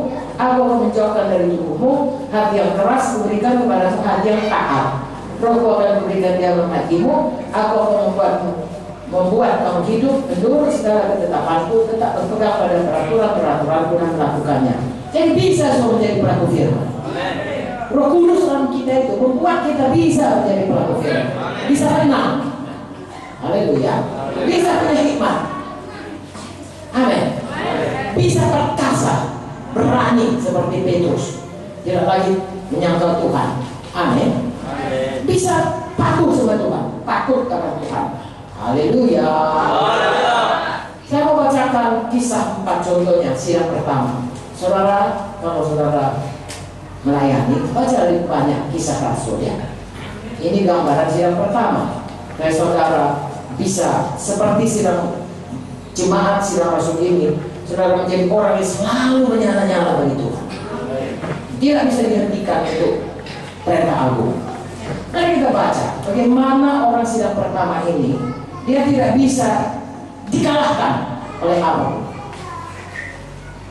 Aku akan menjauhkan dari tubuhmu hati yang keras, kuberikan kepadamu hati yang taat. Rohku akan kuberikan dalam hatimu. Aku akan membuat kamu hidup menurut segala ketetapanku, tetap berpegang pada peraturan-peraturanku dan melakukannya. Jadi bisa semua menjadi pelaku firman. Roh Kudus dalam kita itu membuat kita bisa menjadi pelaku firman, bisa menang. Haleluya. Bisa punya hikmat. Amin. Bisa perkasa, berani seperti Petrus, tidak lagi menyangkal Tuhan. Amin. Bisa patuh sama Tuhan, takut kepada Tuhan. Haleluya. Saya mau bacakan kisah 4 contohnya, sidang pertama. Saudara, kalau saudara melayani, baca lebih banyak kisah rasul ya. Ini gambaran sidang pertama. Dan saudara bisa seperti sidang jemaat sidang rasul ini, saudara menjadi orang yang selalu menyala-nyala bagi Tuhan. Tidak bisa dihentikan untuk perintah agung. Mari kita baca bagaimana orang sidang pertama ini, dia tidak bisa dikalahkan oleh apapun.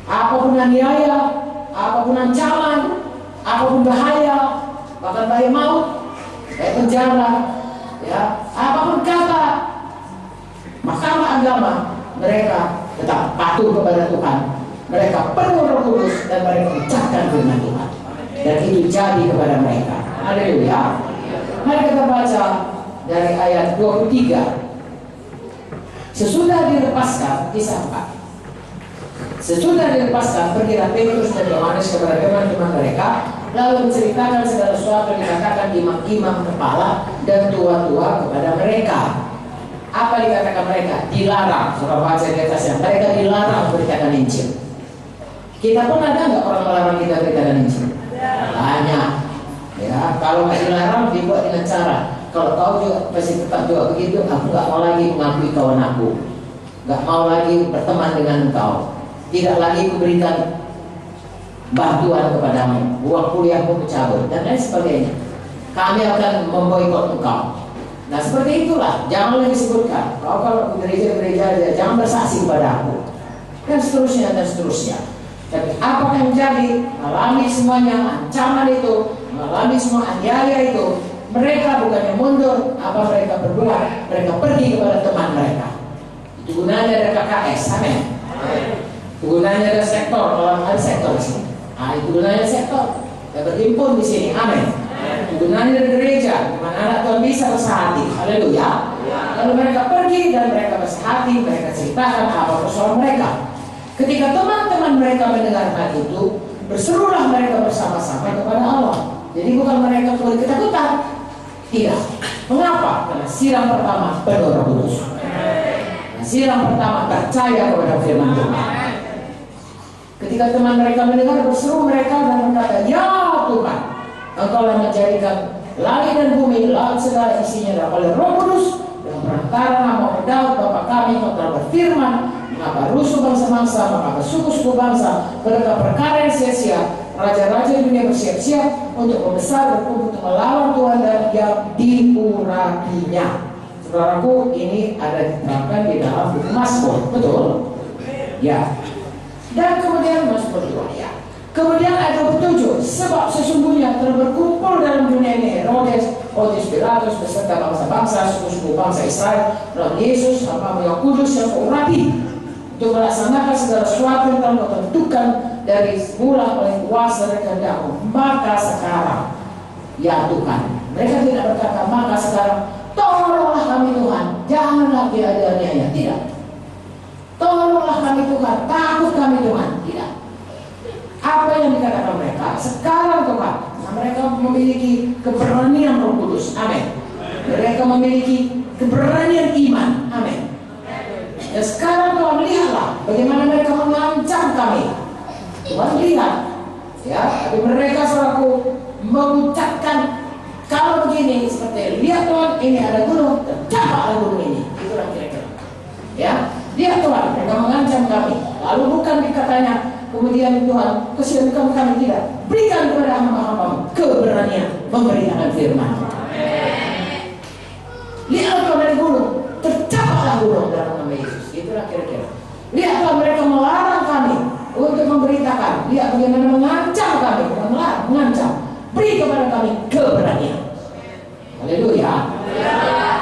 Apapun aniaya, apapun ancaman, apapun bahaya, bahkan bahaya maut, kayak penjara, ya, apapun kata mahkamah agama, mereka tetap patuh kepada Tuhan. Mereka penuh Roh Kudus dan mereka ucapkan firman Tuhan, dan itu jadi kepada mereka. Haleluya. Mari kita baca dari ayat 23. Sesudah dilepaskan, kisah 4. Sesudah dilepaskan, pergilah Petrus dan Yohanes kepada teman-teman mereka, lalu menceritakan segala sesuatu yang dikatakan imam-imam kepala dan tua-tua kepada mereka. Apa dikatakan mereka? Dilarang. Saudara baca di atasnya, mereka dilarang beritakan Injil. Kita pun ada nggak orang melarang kita beritakan Injil? Banyak. Ya, kalau nggak dilarang dibuat dengan cara, kalau kau juga masih tetap juga begitu, aku nggak mau lagi mengakui kawan aku, nggak mau lagi berteman dengan engkau, tidak lagi kuberikan bantuan kepadamu, uang kuliahmu cabut dan lain sebagainya. Kami akan memboikot engkau. Nah seperti itulah, jangan lagi disebutkan. Kau kalau ke gereja jangan bersaksi kepada aku, dan seterusnya dan seterusnya. Tapi apa yang jadi? Alami semuanya ancaman itu, mengalami semua aniaya itu. Mereka bukannya mundur, apa mereka berbuat? Mereka pergi kepada teman mereka. Itu gunanya ada KKS, amin. Itu gunanya ada sektor, kalau ada sektor di sini. Nah, itu gunanya sektor. Kita berhimpun di sini, amin. Itu gunanya ada gereja, di mana anak Tuhan bisa bersahati, haleluya. Lalu mereka pergi dan mereka bersahati, mereka ceritakan apa persoalan mereka. Ketika teman-teman mereka mendengar hal itu, berserulah mereka bersama-sama kepada Allah. Jadi bukan mereka boleh ketakutan. Tidak. Mengapa? Karena siram pertama penuh Roh Kudus. Siram pertama percaya kepada firman Tuhan. Ketika teman mereka mendengar, berseru mereka dan berkata, ya Tuhan, Engkau telah menjadikan langit dan bumi, laut segala isinya oleh Roh Kudus, dan perantara nama Daud Bapa kami, Engkau telah berfirman, mengapa rusuh bangsa-bangsa, mengapa suku-suku bangsa berkata perkara yang sia-sia. Raja-raja dunia bersiap-siap untuk membesar berkumpul untuk melawan Tuhan dan yang diurapinya. Saudaraku, ini ada diterapkan di dalam buku Mazmur, betul? Ya. Dan kemudian masuk berdoa ya. Kemudian ayat 27, sebab sesungguhnya telah berkumpul dalam dunia ini Herodes, Pontius Pilatus beserta bangsa-bangsa, suku-suku bangsa Israel, dan Yesus, hamba yang kudus yang kau urapi, untuk melaksanakan segala sesuatu yang telah kau tentukan dari semula oleh kuasa dan kehendakmu. Maka sekarang, ya Tuhan, mereka tidak berkata maka sekarang, tolonglah kami Tuhan, jangan lagi ada aniaya, tidak. Tolonglah kami Tuhan, takut kami Tuhan, tidak. Apa yang dikatakan mereka sekarang Tuhan, mereka memiliki keberanian Roh Kudus, amin. Mereka memiliki keberanian iman, amin. Dan sekarang Tuhan lihatlah bagaimana mereka mengancam kami. Tuhan lihat, ya, tapi mereka selaku mengucapkan kalau begini seperti lihat Tuhan, ini ada gunung, tercapaklah gunung ini, itulah kira-kira. Ya, lihat Tuhan, mereka mengancam kami. Lalu bukan dikatanya kemudian Tuhan kesiankan kami, tidak. Berikan kepada hamba-hambamu keberanian memberitakan firman. Lihatlah Tuhan dari gunung, tercapaklah gunung dalam nama Yesus. Itulah kira-kira. Lihatlah mereka melarang kami untuk memberitakan. Lihat bagaimana mengancam kami, bukan melarang, mengancam. Beri kepada kami keberanian. Haleluya.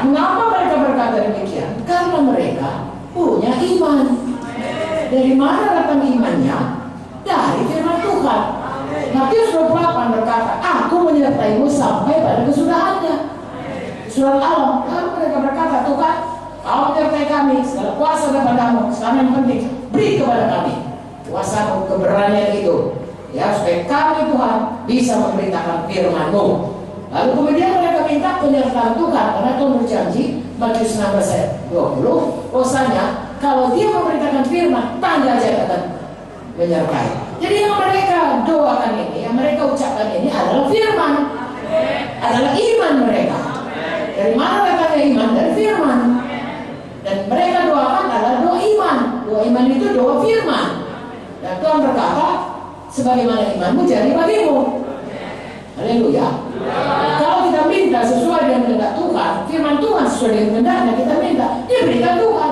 Mengapa mereka berkata demikian? Karena mereka punya iman. Dari mana datang imannya? Dari firman Tuhan. Matius 28 berkata, aku menyertaimu sampai pada kesudahannya. Surat Al. Lalu mereka berkata, Tuhan, kau menyertai kami, segala kuasa daripadamu. Sekarang yang penting, beri kepada kami kuasa keberanian itu, ya, supaya kami Tuhan bisa memberitakan firman-Mu. Lalu kemudian mereka minta penyertaan Tuhan, karena Tuhan berjanji Matius 16 ayat 20, bahwasanya kalau dia memberitakan firman, tanda aja akan menyertai. Jadi yang mereka doakan ini, yang mereka ucapkan ini adalah firman, adalah iman mereka. Dari mana datangnya iman? Dari firman. Dan mereka doakan adalah doa iman. Doa iman itu doa firman. Dan Tuhan berkata, sebagaimana imanmu jadi bagimu. Haleluya. Kalau kita minta sesuai dengan kehendak Tuhan, firman Tuhan sesuai dengan kehendaknya, kita minta, diberikan Tuhan.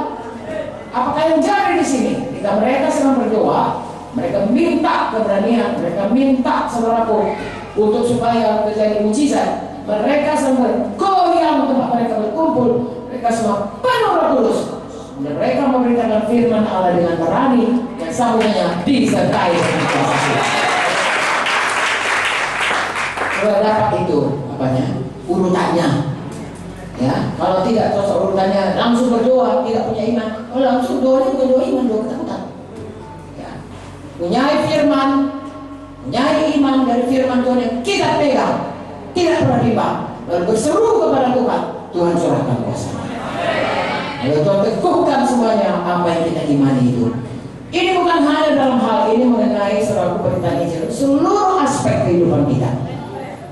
Apakah yang jadi di sini? Ketika mereka sedang berdoa, mereka minta keberanian, mereka minta saudaraku untuk supaya terjadi mukjizat. Mereka sedang bergoyang tempat mereka berkumpul, mereka semua penuh Roh Kudus. Mereka memberitakan firman Allah dengan berani yang sambungnya disertai dengan kuasa Tuhan. Kalau dapat itu apanya? Urutannya. Ya, kalau tidak cocok urutannya, langsung berdoa, tidak punya iman. Kalau langsung doa bukan doa iman, doa ketakutan. Ya. Punyai firman, punyai iman dari firman Tuhan yang kita pegang, tidak pernah riba. Lalu berseru kepada Tuhan, Tuhan curahkan kuasa. Lalu Tuhan teguhkan semuanya apa yang kita imani itu. Ini bukan hanya dalam hal ini mengenai seorang pemberitaan Injil, seluruh aspek kehidupan kita.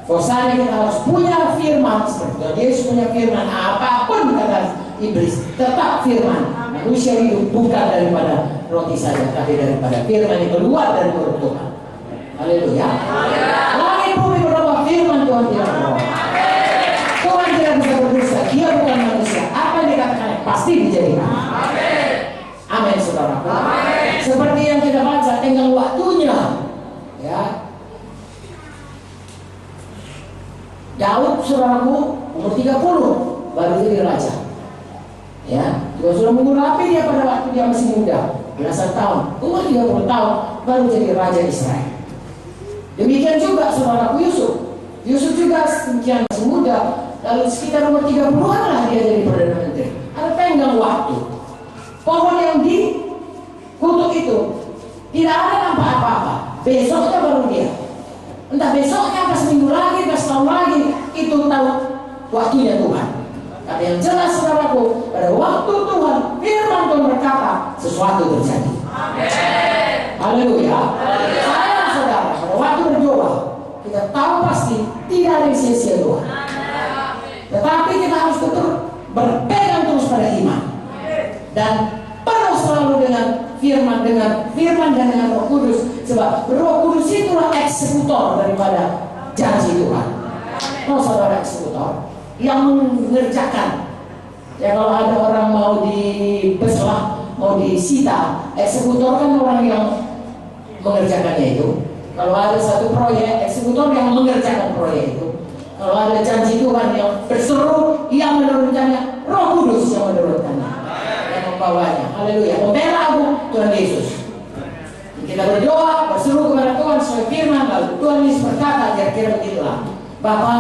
Bahwasanya kita harus punya firman, seperti Tuhan Yesus punya firman. Apapun kata iblis, tetap firman. Manusia hidup bukan daripada roti saja, tapi daripada firman yang keluar dari mulut Tuhan. Haleluya. Langit bumi berdoa, firman Tuhan tidak berdoa. Tuhan tidak bisa berdosa, Dia bukan manusia. Apa yang dikatakan pasti dijadikan. Amin, saudara. Seperti yang kita baca, tinggal waktunya. Ya. Daud saudaraku umur 30 baru jadi raja. Ya, Tuhan sudah mengurapi dia pada waktu dia masih muda, belasan tahun. Umur 30 tahun baru jadi raja Israel. Demikian juga saudaraku Yusuf. Yusuf juga sekian masih muda, lalu sekitar umur 30-an lah dia jadi perdana menteri. Ada tenggang waktu. Pohon yang dikutuk itu tidak ada nampak apa-apa. Besoknya baru dia. Entah besoknya, pas minggu lagi, pas tahun lagi, itu tahu waktunya Tuhan. Tapi yang jelas saudaraku, pada waktu Tuhan, firman Tuhan berkata, sesuatu terjadi. Haleluya. Saya saudara, pada waktu berdoa, kita tahu pasti tidak ada yang sia-sia doa. Tetapi kita harus tetap berpegang terus pada iman. Dan penuh selalu dengan firman dan dengan Roh Kudus, sebab Roh Kudus itulah eksekutor daripada janji Tuhan. Oh saudara, eksekutor yang mengerjakan. Ya, kalau ada orang mau dibeslah, mau disita, eksekutor kan orang yang mengerjakannya itu. Kalau ada satu proyek, eksekutor yang mengerjakan proyek itu. Kalau ada janji Tuhan yang berseru, yang menurunkannya, Roh Kudus yang menurunkannya, yang membawanya. Haleluya. Pembela agung Tuhan Yesus. Kita berdoa, berseru kepada Tuhan sesuai firman, lalu Tuhan Yesus berkata, kira-kira begitulah. Bapa,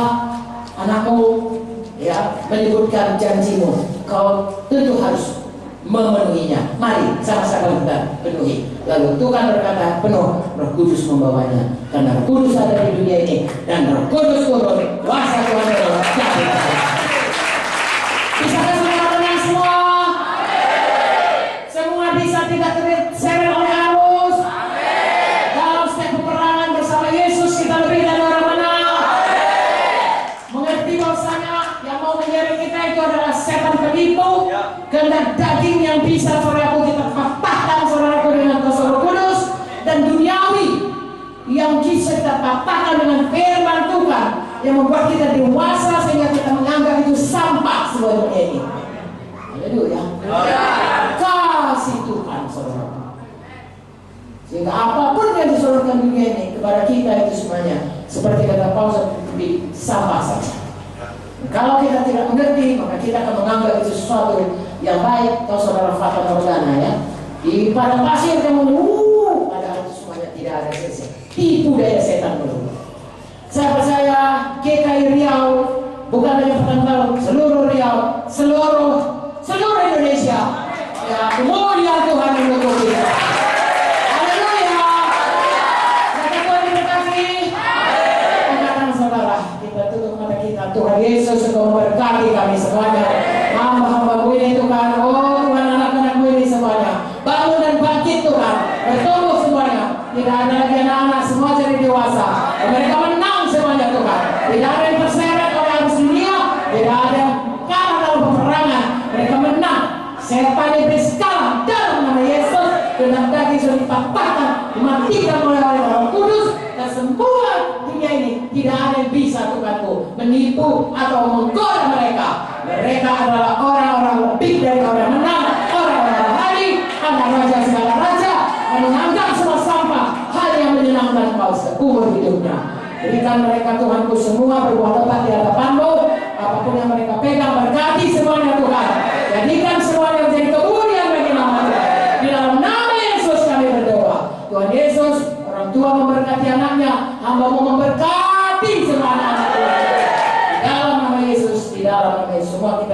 anakmu ya menyebutkan janjimu, kau tentu harus memenuhinya. Mari sama-sama kita penuhi. Lalu Tuhan berkata, penuh, Roh Kudus membawanya. Karena Roh Kudus ada di dunia ini, dan Roh Kudus turun, kuasa Tuhan adalah jadi. Bisakah saudara menang semua? Semua bisa tidak terseret oleh arus. Dalam setiap peperangan bersama Yesus kita lebih dari orang menang. Mengerti bahwasanya yang mau menyeret kita itu adalah setan penipu, kehendak daging yang bisa saudaraku kita patahkan saudaraku dengan kuasa Roh Kudus, dan duniawi yang bisa kita patahkan dengan firman Tuhan yang membuat kita dewasa sehingga kita menganggap itu sampah semua dunia ini. Haleluya. Kasih Tuhan saudara. Sehingga apapun yang disonorkan dunia ini kepada kita itu semuanya seperti kata Paulus di sampah saja. Kalau kita tidak mengerti, maka kita akan menganggap itu sesuatu yang baik. Tahu saudara Fata Morgana ya, di padang pasir kamu padahal itu semuanya tidak ada sesi. Tipu daya setan dulu. Saya percaya GKI Riau bukan hanya Pekanbaru, seluruh Riau, seluruh Indonesia. Ya, kemuliaan Tuhan mendukung kita. Haleluya. Kata Tuhan diberkati. Katakan saudara, kita tutup mata kita. Tuhan Yesus Engkau memberkati kami semuanya. Hamba-hambamu ini Tuhan, oh Tuhan, anak-anakmu ini semuanya bangun dan bangkit Tuhan, bertumbuh semuanya. Tidak ada lagi anak-anak, semua jadi dewasa. Mereka menang semuanya Tuhan. Tidak ada yang terseret oleh arus dunia, tidak ada yang kalah dalam peperangan. Mereka menang. Setan iblis kalah dalam nama Yesus. Dengan daging sudah dipatahkan, dimatikan oleh Roh Kudus, dan semua dunia ini tidak ada yang bisa Tuhanku menipu atau menggoda mereka. Mereka adalah orang-orang lebih dari orang menang, orang-orang rohani, anak raja segala raja, yang menganggap semua sampah hal yang menyenangkan kau seumur hidupnya. Berikan mereka Tuhanku semua berbuah lebat di hadapanmu. Apapun yang mereka pegang, berkati semuanya Tuhan. Jadikan semuanya menjadi kemuliaan bagi nama Tuhan. Di dalam nama Yesus kami berdoa. Tuhan Yesus, orang tua memberkati anaknya, hamba-Mu memberkati semua anak-anak Tuhan. Di dalam nama Yesus, di dalam nama Yesus semua kita